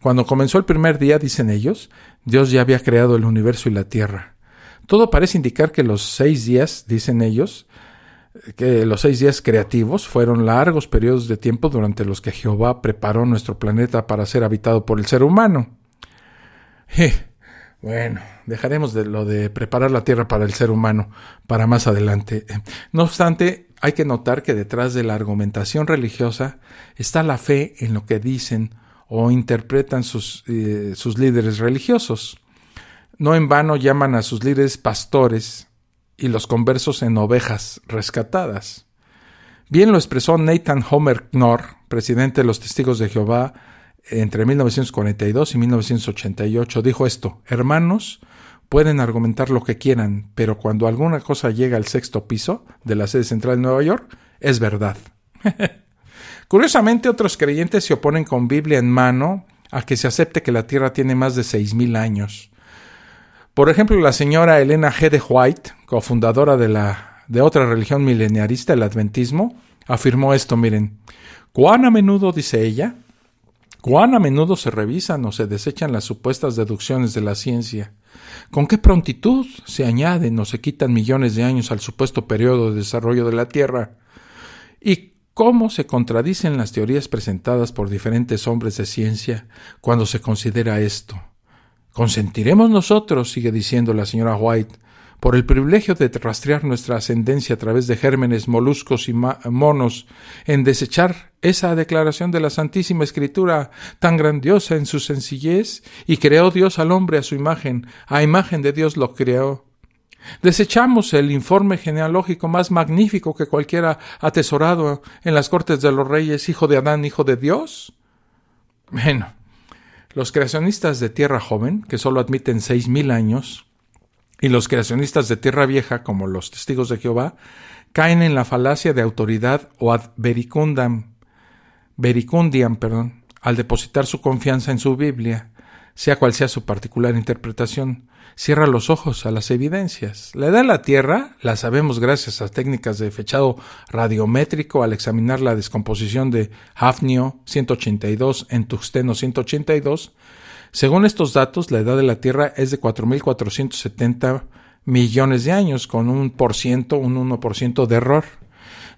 Cuando comenzó el primer día, dicen ellos, Dios ya había creado el universo y la tierra. Todo parece indicar que los 6 días, dicen ellos, que los 6 días creativos fueron largos periodos de tiempo durante los que Jehová preparó nuestro planeta para ser habitado por el ser humano. Bueno, dejaremos de lo de preparar la tierra para el ser humano para más adelante. No obstante, hay que notar que detrás de la argumentación religiosa está la fe en lo que dicen o interpretan sus líderes religiosos. No en vano llaman a sus líderes pastores y los conversos en ovejas rescatadas. Bien lo expresó Nathan Homer Knorr, presidente de los Testigos de Jehová, entre 1942 y 1988, dijo esto: hermanos, pueden argumentar lo que quieran, pero cuando alguna cosa llega al 6º piso de la sede central de Nueva York, es verdad. Curiosamente, otros creyentes se oponen con Biblia en mano a que se acepte que la Tierra tiene más de 6,000 años. Por ejemplo, la señora Elena G. de White, cofundadora de otra religión mileniarista, el adventismo, afirmó esto, miren: cuán a menudo, dice ella, cuán a menudo se revisan o se desechan las supuestas deducciones de la ciencia. Con qué prontitud se añaden o se quitan millones de años al supuesto periodo de desarrollo de la Tierra. Y cómo se contradicen las teorías presentadas por diferentes hombres de ciencia cuando se considera esto. ¿Consentiremos nosotros, sigue diciendo la señora White, por el privilegio de rastrear nuestra ascendencia a través de gérmenes, moluscos y monos, en desechar esa declaración de la Santísima Escritura tan grandiosa en su sencillez, y creó Dios al hombre a imagen de Dios lo creó. Desechamos el informe genealógico más magnífico que cualquiera atesorado en las cortes de los reyes, hijo de Adán, hijo de Dios. Bueno, los creacionistas de Tierra Joven, que solo admiten 6,000 años, y los creacionistas de Tierra Vieja, como los testigos de Jehová, caen en la falacia de autoridad o ad vericundiam, al depositar su confianza en su Biblia, sea cual sea su particular interpretación. Cierra los ojos a las evidencias. La edad de la Tierra la sabemos gracias a técnicas de fechado radiométrico al examinar la descomposición de hafnio 182 en tungsteno 182. Según estos datos, la edad de la Tierra es de 4.470 millones de años, con un 1% de error.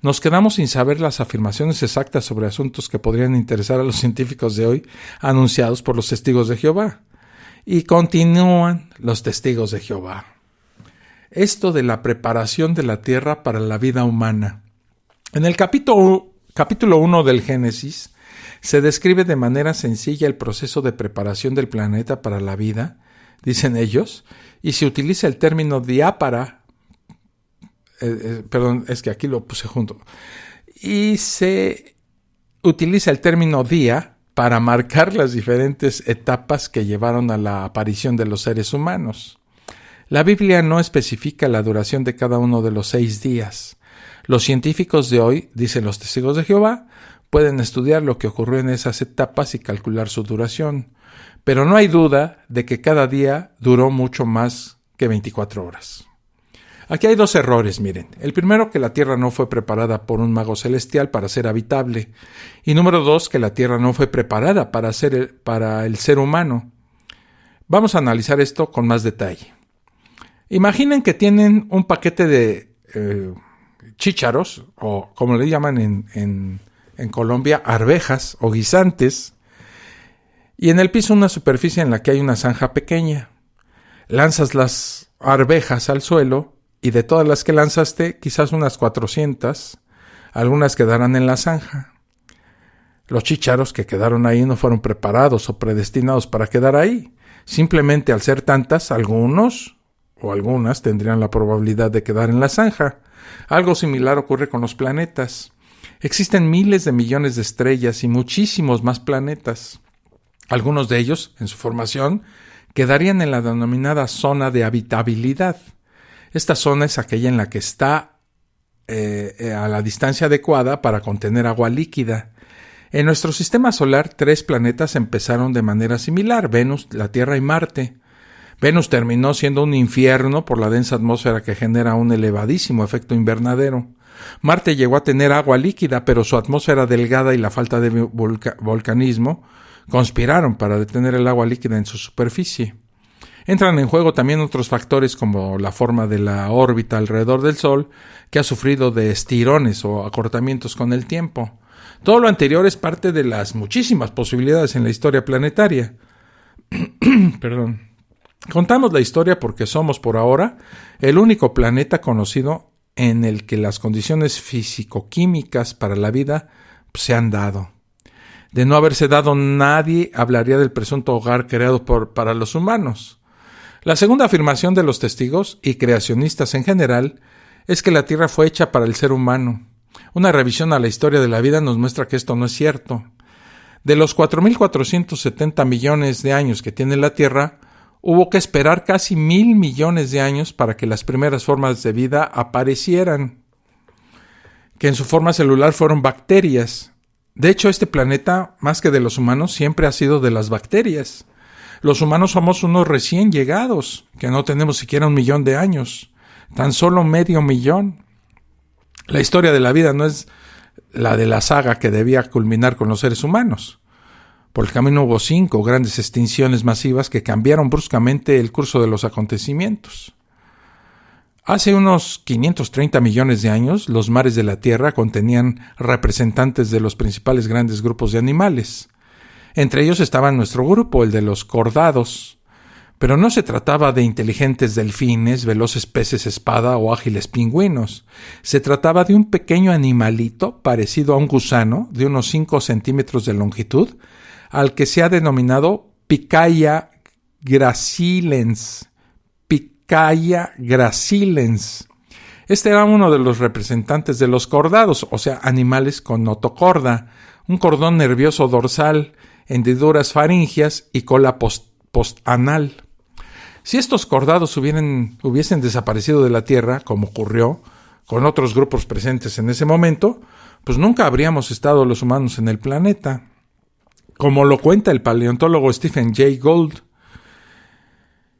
Nos quedamos sin saber las afirmaciones exactas sobre asuntos que podrían interesar a los científicos de hoy, anunciados por los testigos de Jehová. Y continúan los testigos de Jehová. Esto de la preparación de la Tierra para la vida humana. En el capítulo 1 del Génesis, se describe de manera sencilla el proceso de preparación del planeta para la vida, dicen ellos, y se utiliza el término diápara, es que aquí lo puse junto, y se utiliza el término día para marcar las diferentes etapas que llevaron a la aparición de los seres humanos. La Biblia no especifica la duración de cada uno de los 6 días. Los científicos de hoy, dicen los testigos de Jehová, pueden estudiar lo que ocurrió en esas etapas y calcular su duración, pero no hay duda de que cada día duró mucho más que 24 horas. Aquí hay 2 errores, miren. El primero, que la Tierra no fue preparada por un mago celestial para ser habitable. Y número 2, que la Tierra no fue preparada para el ser humano. Vamos a analizar esto con más detalle. Imaginen que tienen un paquete de chícharos, o como le llaman en Colombia, arvejas o guisantes, y en el piso una superficie en la que hay una zanja pequeña. Lanzas las arvejas al suelo, y de todas las que lanzaste, quizás unas 400, algunas quedarán en la zanja. Los chícharos que quedaron ahí no fueron preparados o predestinados para quedar ahí. Simplemente al ser tantas, algunos o algunas tendrían la probabilidad de quedar en la zanja. Algo similar ocurre con los planetas. Existen miles de millones de estrellas y muchísimos más planetas. Algunos de ellos, en su formación, quedarían en la denominada zona de habitabilidad. Esta zona es aquella en la que está a la distancia adecuada para contener agua líquida. En nuestro sistema solar, 3 planetas empezaron de manera similar: Venus, la Tierra y Marte. Venus terminó siendo un infierno por la densa atmósfera que genera un elevadísimo efecto invernadero. Marte llegó a tener agua líquida, pero su atmósfera delgada y la falta de volcanismo conspiraron para detener el agua líquida en su superficie. Entran en juego también otros factores como la forma de la órbita alrededor del Sol, que ha sufrido de estirones o acortamientos con el tiempo. Todo lo anterior es parte de las muchísimas posibilidades en la historia planetaria. Contamos la historia porque somos, por ahora, el único planeta conocido en el que las condiciones físico-químicas para la vida se han dado. De no haberse dado, nadie hablaría del presunto hogar creado para los humanos. La segunda afirmación de los testigos y creacionistas en general es que la Tierra fue hecha para el ser humano. Una revisión a la historia de la vida nos muestra que esto no es cierto. De los 4.470 millones de años que tiene la Tierra, hubo que esperar casi 1,000 millones de años para que las primeras formas de vida aparecieran, que en su forma celular fueron bacterias. De hecho, este planeta, más que de los humanos, siempre ha sido de las bacterias. Los humanos somos unos recién llegados, que no tenemos siquiera 1 millón de años, tan solo 500,000. La historia de la vida no es la de la saga que debía culminar con los seres humanos. Por el camino hubo 5 grandes extinciones masivas que cambiaron bruscamente el curso de los acontecimientos. Hace unos 530 millones de años, los mares de la Tierra contenían representantes de los principales grandes grupos de animales. Entre ellos estaba nuestro grupo, el de los cordados. Pero no se trataba de inteligentes delfines, veloces peces espada o ágiles pingüinos. Se trataba de un pequeño animalito parecido a un gusano de unos 5 centímetros de longitud, al que se ha denominado Picaya gracilens. Picaya gracilens. Este era uno de los representantes de los cordados, o sea, animales con notocorda, un cordón nervioso dorsal, hendiduras faringias y cola postanal. Si estos cordados hubiesen desaparecido de la Tierra, como ocurrió con otros grupos presentes en ese momento, pues nunca habríamos estado los humanos en el planeta. Como lo cuenta el paleontólogo Stephen Jay Gould,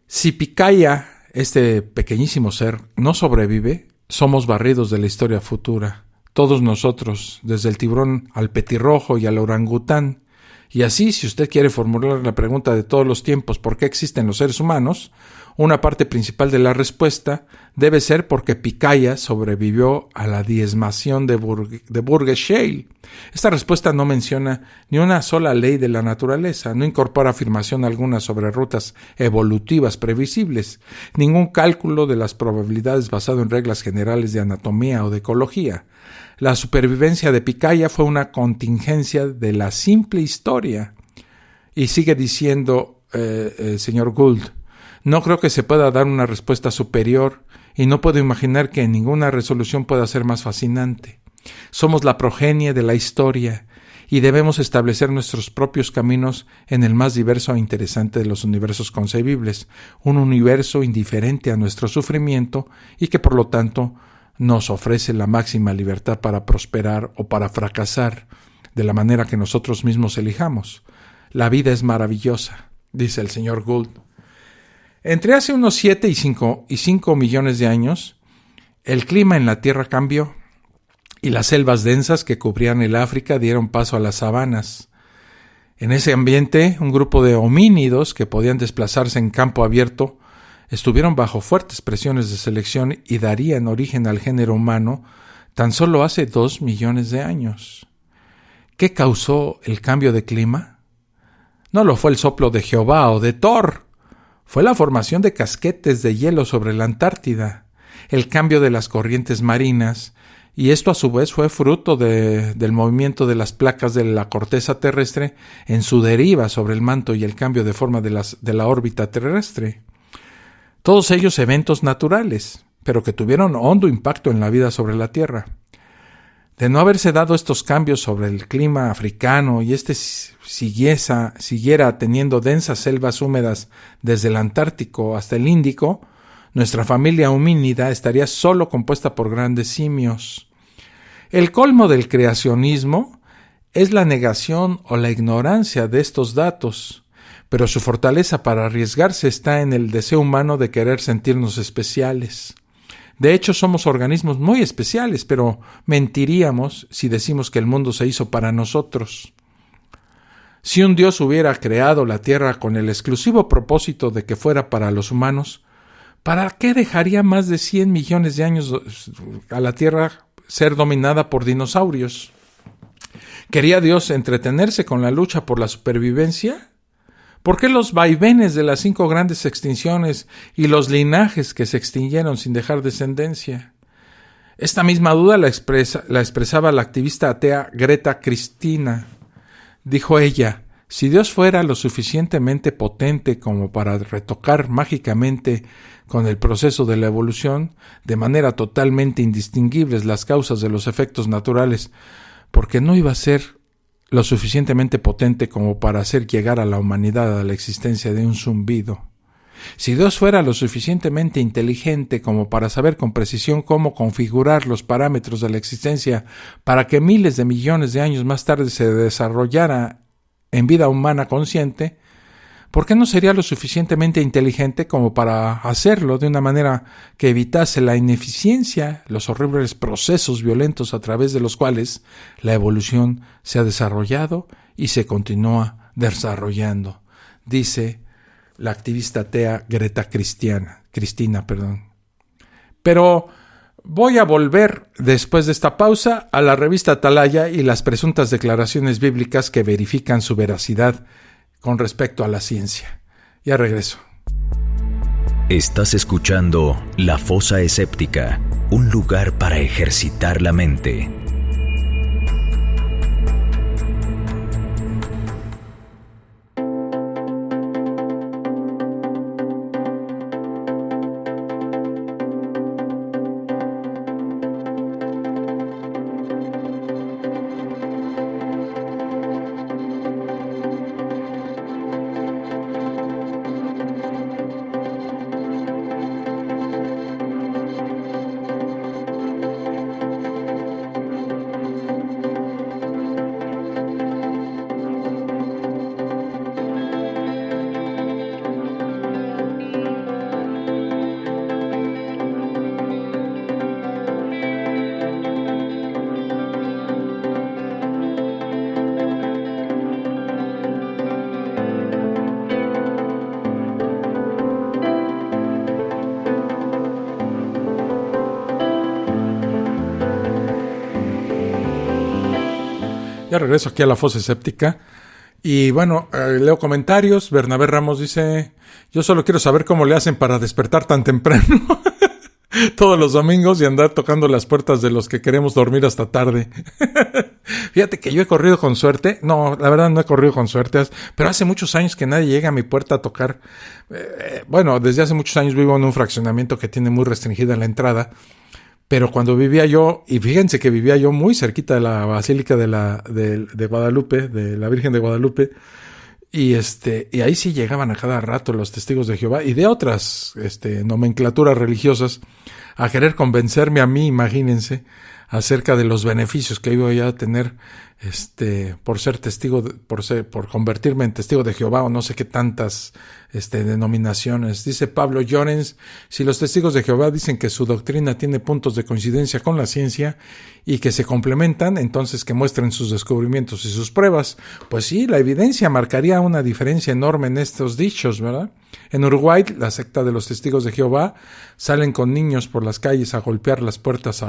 si Picaya, este pequeñísimo ser, no sobrevive, somos barridos de la historia futura. Todos nosotros, desde el tiburón al petirrojo y al orangután. Y así, si usted quiere formular la pregunta de todos los tiempos, ¿por qué existen los seres humanos?, una parte principal de la respuesta debe ser porque Picaya sobrevivió a la diezmación de Burgess Shale. Esta respuesta no menciona ni una sola ley de la naturaleza, no incorpora afirmación alguna sobre rutas evolutivas previsibles, ningún cálculo de las probabilidades basado en reglas generales de anatomía o de ecología. La supervivencia de Picaya fue una contingencia de la simple historia. Y sigue diciendo señor Gould, no creo que se pueda dar una respuesta superior y no puedo imaginar que ninguna resolución pueda ser más fascinante. Somos la progenie de la historia y debemos establecer nuestros propios caminos en el más diverso e interesante de los universos concebibles, un universo indiferente a nuestro sufrimiento y que por lo tanto nos ofrece la máxima libertad para prosperar o para fracasar de la manera que nosotros mismos elijamos. La vida es maravillosa, dice el señor Gould. Entre hace unos 7 y 5 millones de años, el clima en la Tierra cambió y las selvas densas que cubrían el África dieron paso a las sabanas. En ese ambiente, un grupo de homínidos que podían desplazarse en campo abierto estuvieron bajo fuertes presiones de selección y darían origen al género humano tan solo hace 2 millones de años. ¿Qué causó el cambio de clima? No lo fue el soplo de Jehová o de Thor. Fue la formación de casquetes de hielo sobre la Antártida, el cambio de las corrientes marinas, y esto a su vez fue fruto del movimiento de las placas de la corteza terrestre en su deriva sobre el manto y el cambio de forma de la órbita terrestre. Todos ellos eventos naturales, pero que tuvieron hondo impacto en la vida sobre la Tierra. De no haberse dado estos cambios sobre el clima africano y siguiera teniendo densas selvas húmedas desde el Antártico hasta el Índico, nuestra familia homínida estaría solo compuesta por grandes simios. El colmo del creacionismo es la negación o la ignorancia de estos datos, pero su fortaleza para arriesgarse está en el deseo humano de querer sentirnos especiales. De hecho, somos organismos muy especiales, pero mentiríamos si decimos que el mundo se hizo para nosotros. Si un Dios hubiera creado la Tierra con el exclusivo propósito de que fuera para los humanos, ¿para qué dejaría más de 100 millones de años a la Tierra ser dominada por dinosaurios? ¿Quería Dios entretenerse con la lucha por la supervivencia? ¿Por qué los vaivenes de las 5 grandes extinciones y los linajes que se extinguieron sin dejar descendencia? Esta misma duda la expresaba la activista atea Greta Cristina. Dijo ella, si Dios fuera lo suficientemente potente como para retocar mágicamente con el proceso de la evolución, de manera totalmente indistinguibles las causas de los efectos naturales, ¿por qué no iba a ser lo suficientemente potente como para hacer llegar a la humanidad a la existencia de un zumbido? Si Dios fuera lo suficientemente inteligente como para saber con precisión cómo configurar los parámetros de la existencia para que miles de millones de años más tarde se desarrollara en vida humana consciente, ¿por qué no sería lo suficientemente inteligente como para hacerlo de una manera que evitase la ineficiencia, los horribles procesos violentos a través de los cuales la evolución se ha desarrollado y se continúa desarrollando? Dice la activista atea Greta Cristina. Pero voy a volver, después de esta pausa, a la revista Atalaya y las presuntas declaraciones bíblicas que verifican su veracidad con respecto a la ciencia. Ya regreso. Estás escuchando La Fosa Escéptica, un lugar para ejercitar la mente. Ya regreso aquí a La Fosa Escéptica. Y bueno, leo comentarios. Bernabé Ramos dice: yo solo quiero saber cómo le hacen para despertar tan temprano todos los domingos y andar tocando las puertas de los que queremos dormir hasta tarde. Fíjate que yo he corrido con suerte. No, la verdad no he corrido con suerte, pero hace muchos años que nadie llega a mi puerta a tocar. Bueno, desde hace muchos años vivo en un fraccionamiento que tiene muy restringida la entrada. Pero cuando vivía yo, y fíjense que vivía yo muy cerquita de la Basílica de Guadalupe, de la Virgen de Guadalupe, y ahí sí llegaban a cada rato los testigos de Jehová y de otras nomenclaturas religiosas a querer convencerme a mí, imagínense, acerca de los beneficios que iba a tener por ser testigo, por convertirme en testigo de Jehová o no sé qué tantas denominaciones. Dice Pablo Llorens: si los testigos de Jehová dicen que su doctrina tiene puntos de coincidencia con la ciencia y que se complementan, entonces que muestren sus descubrimientos y sus pruebas. Pues sí, la evidencia marcaría una diferencia enorme en estos dichos, ¿verdad? En Uruguay, la secta de los testigos de Jehová salen con niños por las calles a golpear las puertas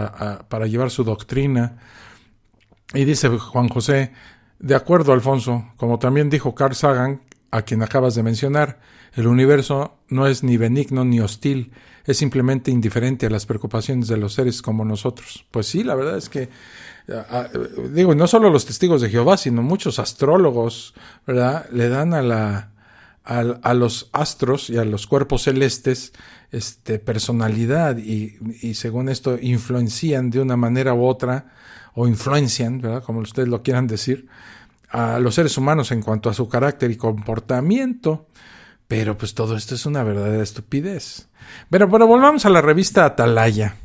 para llevar su doctrina. Y dice Juan José: de acuerdo, Alfonso, como también dijo Carl Sagan, a quien acabas de mencionar, el universo no es ni benigno ni hostil, es simplemente indiferente a las preocupaciones de los seres como nosotros. Pues sí, la verdad es que, no solo los testigos de Jehová, sino muchos astrólogos, ¿verdad?, le dan a los astros y a los cuerpos celestes personalidad y según esto influencian de una manera u otra, o influencian, ¿verdad?, como ustedes lo quieran decir, a los seres humanos en cuanto a su carácter y comportamiento. Pero pues todo esto es una verdadera estupidez. Pero volvamos a la revista Atalaya.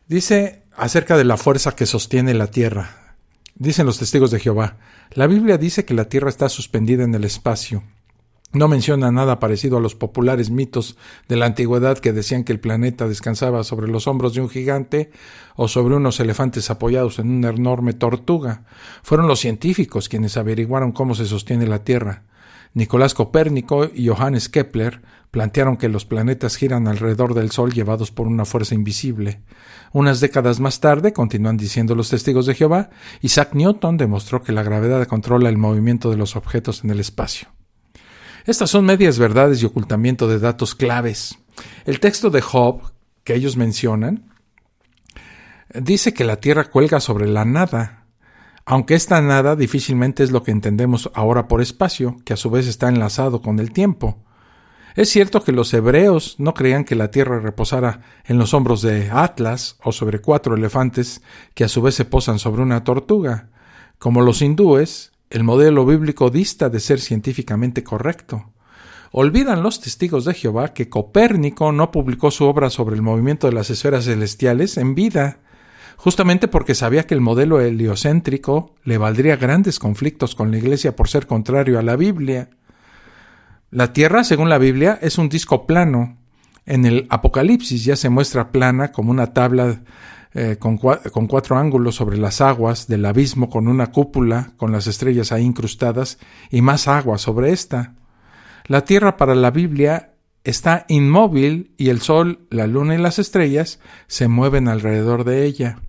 Dice acerca de la fuerza que sostiene la tierra. Dicen los testigos de Jehová: la Biblia dice que la tierra está suspendida en el espacio. No menciona nada parecido a los populares mitos de la antigüedad que decían que el planeta descansaba sobre los hombros de un gigante o sobre unos elefantes apoyados en una enorme tortuga. Fueron los científicos quienes averiguaron cómo se sostiene la Tierra. Nicolás Copérnico y Johannes Kepler plantearon que los planetas giran alrededor del Sol llevados por una fuerza invisible. Unas décadas más tarde, continúan diciendo los testigos de Jehová, Isaac Newton demostró que la gravedad controla el movimiento de los objetos en el espacio. Estas son medias verdades y ocultamiento de datos claves. El texto de Job, que ellos mencionan, dice que la Tierra cuelga sobre la nada, aunque esta nada difícilmente es lo que entendemos ahora por espacio, que a su vez está enlazado con el tiempo. Es cierto que los hebreos no creían que la Tierra reposara en los hombros de Atlas o sobre 4 elefantes que a su vez se posan sobre una tortuga. Como los hindúes, el modelo bíblico dista de ser científicamente correcto. Olvidan los testigos de Jehová que Copérnico no publicó su obra sobre el movimiento de las esferas celestiales en vida, justamente porque sabía que el modelo heliocéntrico le valdría grandes conflictos con la Iglesia por ser contrario a la Biblia. La Tierra, según la Biblia, es un disco plano. En el Apocalipsis ya se muestra plana como una tabla con 4 ángulos sobre las aguas del abismo, con una cúpula con las estrellas ahí incrustadas y más agua sobre esta. La tierra para la Biblia está inmóvil y el sol, la luna y las estrellas se mueven alrededor de ella.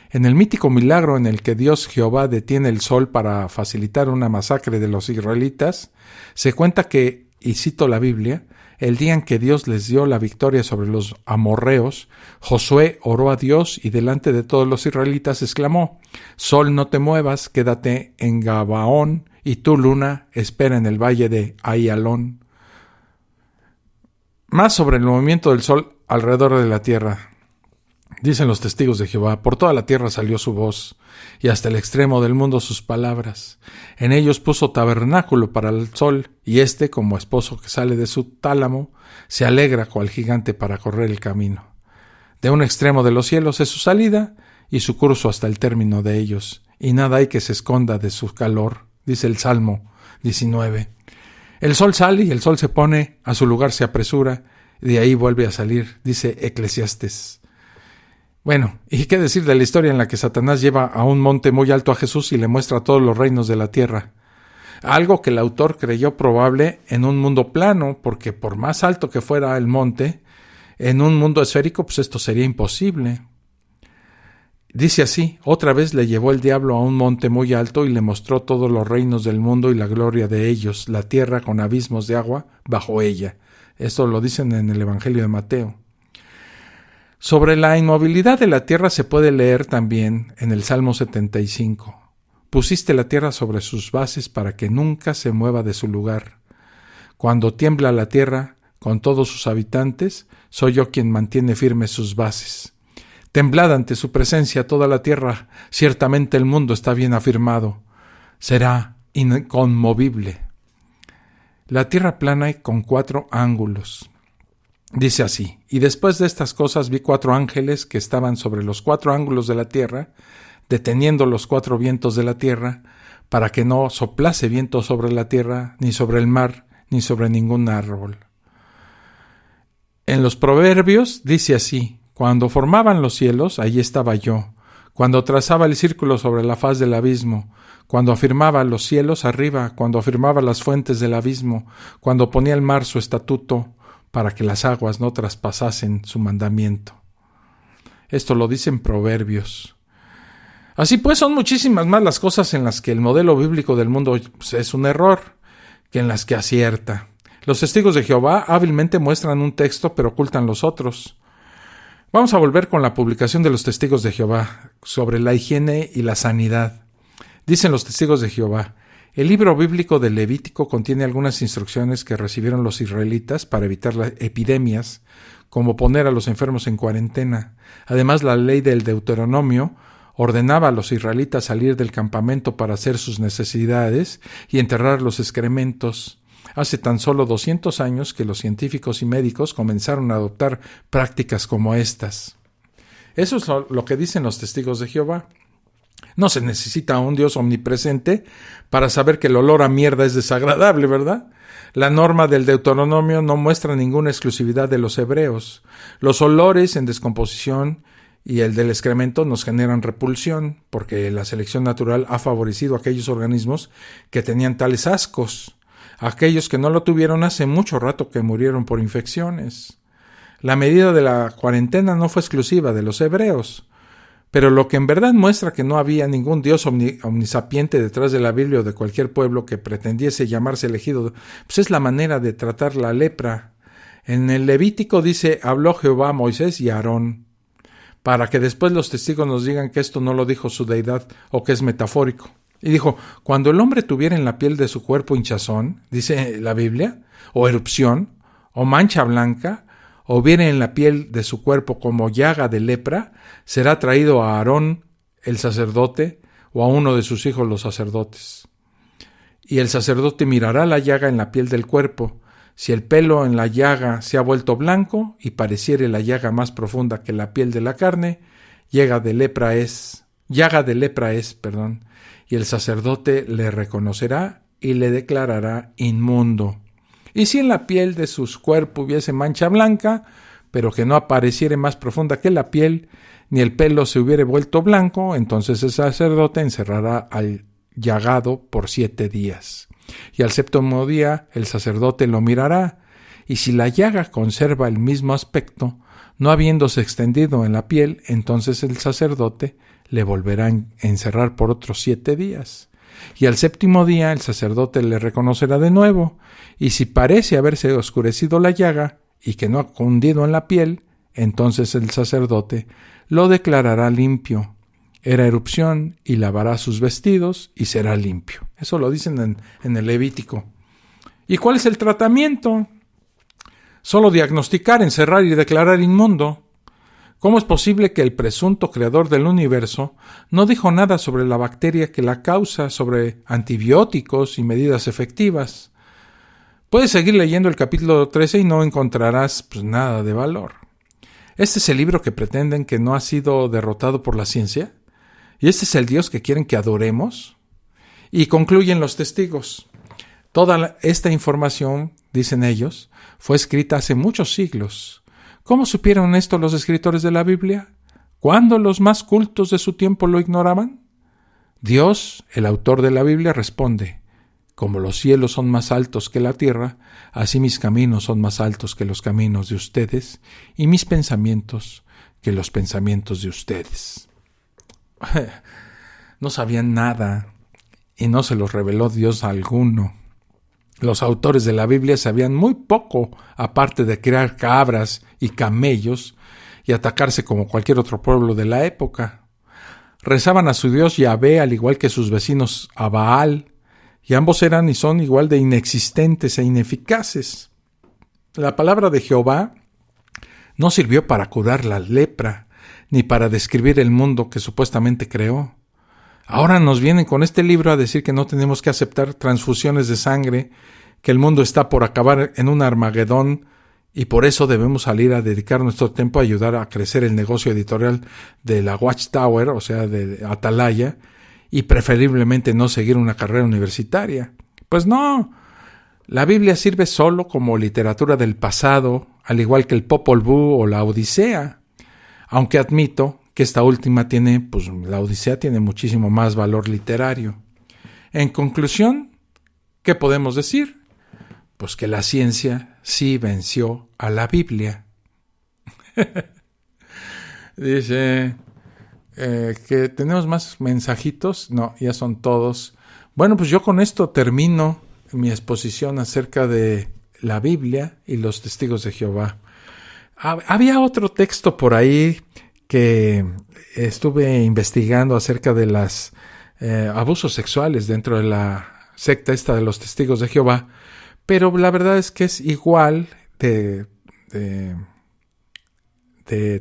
En el mítico milagro en el que Dios Jehová detiene el sol para facilitar una masacre de los israelitas, se cuenta que y cito la Biblia, el día en que Dios les dio la victoria sobre los amorreos, Josué oró a Dios y delante de todos los israelitas exclamó: Sol, no te muevas, quédate en Gabaón, y tú, luna, espera en el valle de Ayalón. Más sobre el movimiento del sol alrededor de la tierra. Dicen los testigos de Jehová: por toda la tierra salió su voz, y hasta el extremo del mundo sus palabras. En ellos puso tabernáculo para el sol, y éste, como esposo que sale de su tálamo, se alegra cual gigante para correr el camino. De un extremo de los cielos es su salida, y su curso hasta el término de ellos, y nada hay que se esconda de su calor, dice el Salmo 19. El sol sale y el sol se pone, a su lugar se apresura, y de ahí vuelve a salir, dice Eclesiastés. Bueno, ¿y qué decir de la historia en la que Satanás lleva a un monte muy alto a Jesús y le muestra todos los reinos de la tierra? Algo que el autor creyó probable en un mundo plano, porque por más alto que fuera el monte, en un mundo esférico, pues esto sería imposible. Dice así: otra vez le llevó el diablo a un monte muy alto y le mostró todos los reinos del mundo y la gloria de ellos, la tierra con abismos de agua bajo ella. Esto lo dicen en el Evangelio de Mateo. Sobre la inmovilidad de la tierra se puede leer también en el Salmo 75. Pusiste la tierra sobre sus bases para que nunca se mueva de su lugar. Cuando tiembla la tierra con todos sus habitantes, soy yo quien mantiene firmes sus bases. Temblad ante su presencia toda la tierra, ciertamente el mundo está bien afirmado, será inconmovible. La tierra plana y con 4 ángulos. Dice así: y después de estas cosas vi 4 ángeles que estaban sobre los 4 ángulos de la tierra, deteniendo los 4 vientos de la tierra, para que no soplase viento sobre la tierra, ni sobre el mar, ni sobre ningún árbol. En los Proverbios dice así: cuando formaban los cielos, allí estaba yo, cuando trazaba el círculo sobre la faz del abismo, cuando afirmaba los cielos arriba, cuando afirmaba las fuentes del abismo, cuando ponía el mar su estatuto, para que las aguas no traspasasen su mandamiento. Esto lo dicen Proverbios. Así pues, son muchísimas más las cosas en las que el modelo bíblico del mundo es un error, que en las que acierta. Los testigos de Jehová hábilmente muestran un texto, pero ocultan los otros. Vamos a volver con la publicación de los testigos de Jehová sobre la higiene y la sanidad. Dicen los testigos de Jehová: el libro bíblico del Levítico contiene algunas instrucciones que recibieron los israelitas para evitar las epidemias, como poner a los enfermos en cuarentena. Además, la ley del Deuteronomio ordenaba a los israelitas salir del campamento para hacer sus necesidades y enterrar los excrementos. Hace tan solo 200 años que los científicos y médicos comenzaron a adoptar prácticas como estas. Eso es lo que dicen los testigos de Jehová. No se necesita un Dios omnipresente para saber que el olor a mierda es desagradable, ¿verdad? La norma del Deuteronomio no muestra ninguna exclusividad de los hebreos. Los olores en descomposición y el del excremento nos generan repulsión, porque la selección natural ha favorecido a aquellos organismos que tenían tales ascos. Aquellos que no lo tuvieron hace mucho rato que murieron por infecciones. La medida de la cuarentena no fue exclusiva de los hebreos. Pero lo que en verdad muestra que no había ningún Dios omnisapiente detrás de la Biblia o de cualquier pueblo que pretendiese llamarse elegido, pues es la manera de tratar la lepra. En el Levítico dice: habló Jehová a Moisés y a Aarón, para que después los testigos nos digan que esto no lo dijo su deidad o que es metafórico. Y dijo: cuando el hombre tuviera en la piel de su cuerpo hinchazón, dice la Biblia, o erupción, o mancha blanca, o viene en la piel de su cuerpo como llaga de lepra, será traído a Aarón, el sacerdote, o a uno de sus hijos los sacerdotes. Y el sacerdote mirará la llaga en la piel del cuerpo. Si el pelo en la llaga se ha vuelto blanco y pareciere la llaga más profunda que la piel de la carne, llaga de lepra es, y el sacerdote le reconocerá y le declarará inmundo. Y si en la piel de sus cuerpos hubiese mancha blanca, pero que no apareciere más profunda que la piel, ni el pelo se hubiere vuelto blanco, entonces el sacerdote encerrará al llagado por 7 días. Y al 7º día el sacerdote lo mirará, y si la llaga conserva el mismo aspecto, no habiéndose extendido en la piel, entonces el sacerdote le volverá a encerrar por otros 7 días. y al séptimo día el sacerdote le reconocerá de nuevo, y si parece haberse oscurecido la llaga y que no ha cundido en la piel, entonces el sacerdote lo declarará limpio. Era erupción y lavará sus vestidos y será limpio. Eso lo dicen en el Levítico. ¿Y cuál es el tratamiento? Solo diagnosticar, encerrar y declarar inmundo. ¿Cómo es posible que el presunto creador del universo no dijo nada sobre la bacteria que la causa, sobre antibióticos y medidas efectivas? Puedes seguir leyendo el capítulo 13 y no encontrarás nada de valor. ¿Este es el libro que pretenden que no ha sido derrotado por la ciencia? ¿Y este es el Dios que quieren que adoremos? Y concluyen los testigos. Toda esta información, dicen ellos, fue escrita hace muchos siglos. ¿Cómo supieron esto los escritores de la Biblia? ¿Cuándo los más cultos de su tiempo lo ignoraban? Dios, el autor de la Biblia, responde: como los cielos son más altos que la tierra, así mis caminos son más altos que los caminos de ustedes, y mis pensamientos que los pensamientos de ustedes. No sabían nada, y no se los reveló Dios alguno. Los autores de la Biblia sabían muy poco, aparte de criar cabras y camellos y atacarse como cualquier otro pueblo de la época. Rezaban a su Dios Yahvé al igual que sus vecinos a Baal, y ambos eran y son igual de inexistentes e ineficaces. La palabra de Jehová no sirvió para curar la lepra, ni para describir el mundo que supuestamente creó. Ahora nos vienen con este libro a decir que no tenemos que aceptar transfusiones de sangre, que el mundo está por acabar en un Armagedón y por eso debemos salir a dedicar nuestro tiempo a ayudar a crecer el negocio editorial de la Watchtower, o sea, de Atalaya, y preferiblemente no seguir una carrera universitaria. Pues no, la Biblia sirve solo como literatura del pasado, al igual que el Popol Vuh o la Odisea, aunque admito que esta última la Odisea tiene muchísimo más valor literario. En conclusión, ¿qué podemos decir? Pues que la ciencia sí venció a la Biblia. Dice que tenemos más mensajitos. No, ya son todos. Bueno, pues yo con esto termino mi exposición acerca de la Biblia y los testigos de Jehová. Había otro texto por ahí que estuve investigando acerca de los abusos sexuales dentro de la secta esta de los testigos de Jehová, pero la verdad es que es igual de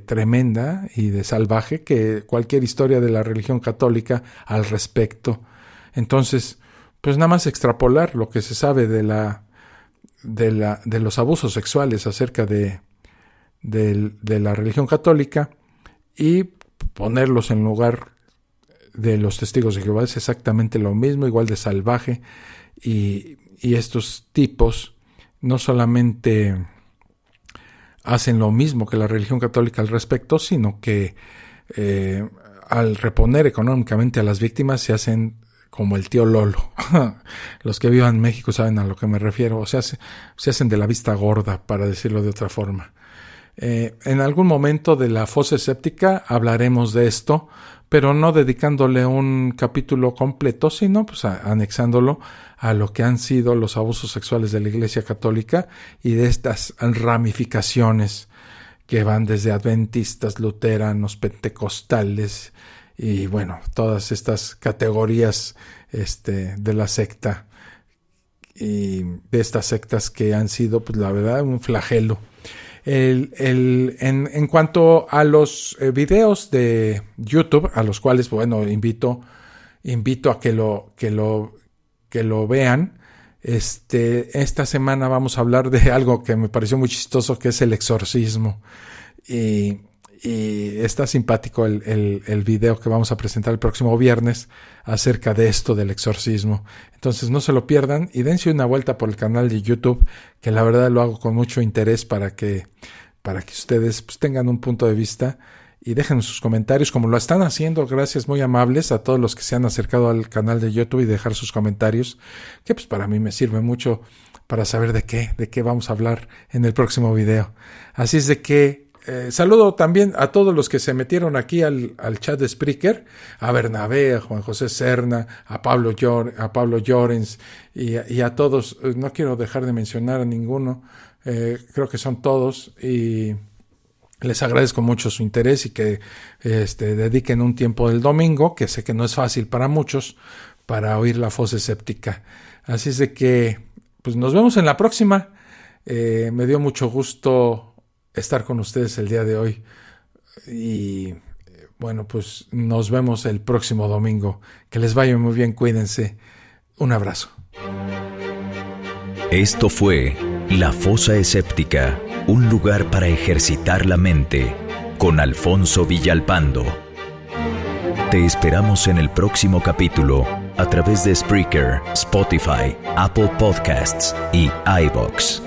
tremenda y de salvaje que cualquier historia de la religión católica al respecto. Entonces, pues nada más extrapolar lo que se sabe de los abusos sexuales acerca de la religión católica y ponerlos en lugar de los testigos de Jehová. Es exactamente lo mismo, igual de salvaje, y estos tipos no solamente hacen lo mismo que la religión católica al respecto, sino que al reponer económicamente a las víctimas se hacen como el tío Lolo. Los que vivan en México saben a lo que me refiero. O sea, se hacen de la vista gorda, para decirlo de otra forma. En algún momento de la fosa escéptica hablaremos de esto, pero no dedicándole un capítulo completo, sino anexándolo a lo que han sido los abusos sexuales de la Iglesia Católica y de estas ramificaciones que van desde adventistas, luteranos, pentecostales y bueno, todas estas categorías de la secta y de estas sectas que han sido, la verdad, un flagelo. En cuanto a los videos de YouTube, a los cuales, invito a que lo vean. Esta semana vamos a hablar de algo que me pareció muy chistoso, que es el exorcismo. Y está simpático el video que vamos a presentar el próximo viernes acerca de esto del exorcismo. Entonces no se lo pierdan y dense una vuelta por el canal de YouTube, que la verdad lo hago con mucho interés para que ustedes tengan un punto de vista y dejen sus comentarios como lo están haciendo. Gracias muy amables a todos los que se han acercado al canal de YouTube y dejar sus comentarios, que para mí me sirve mucho para saber de qué vamos a hablar en el próximo video. Así es de que Saludo también a todos los que se metieron aquí al chat de Spreaker, a Bernabé, a Juan José Serna, a Pablo Llorens y a todos. No quiero dejar de mencionar a ninguno, creo que son todos, y les agradezco mucho su interés y que dediquen un tiempo del domingo, que sé que no es fácil para muchos, para oír La Fosa Escéptica. Así es de que pues nos vemos en la próxima. Me dio mucho gusto estar con ustedes el día de hoy y bueno, pues nos vemos el próximo domingo. Que les vaya muy bien, cuídense. Un abrazo. Esto fue La Fosa Escéptica, un lugar para ejercitar la mente, con Alfonso Villalpando. Te esperamos en el próximo capítulo a través de Spreaker, Spotify, Apple Podcasts y iVoox.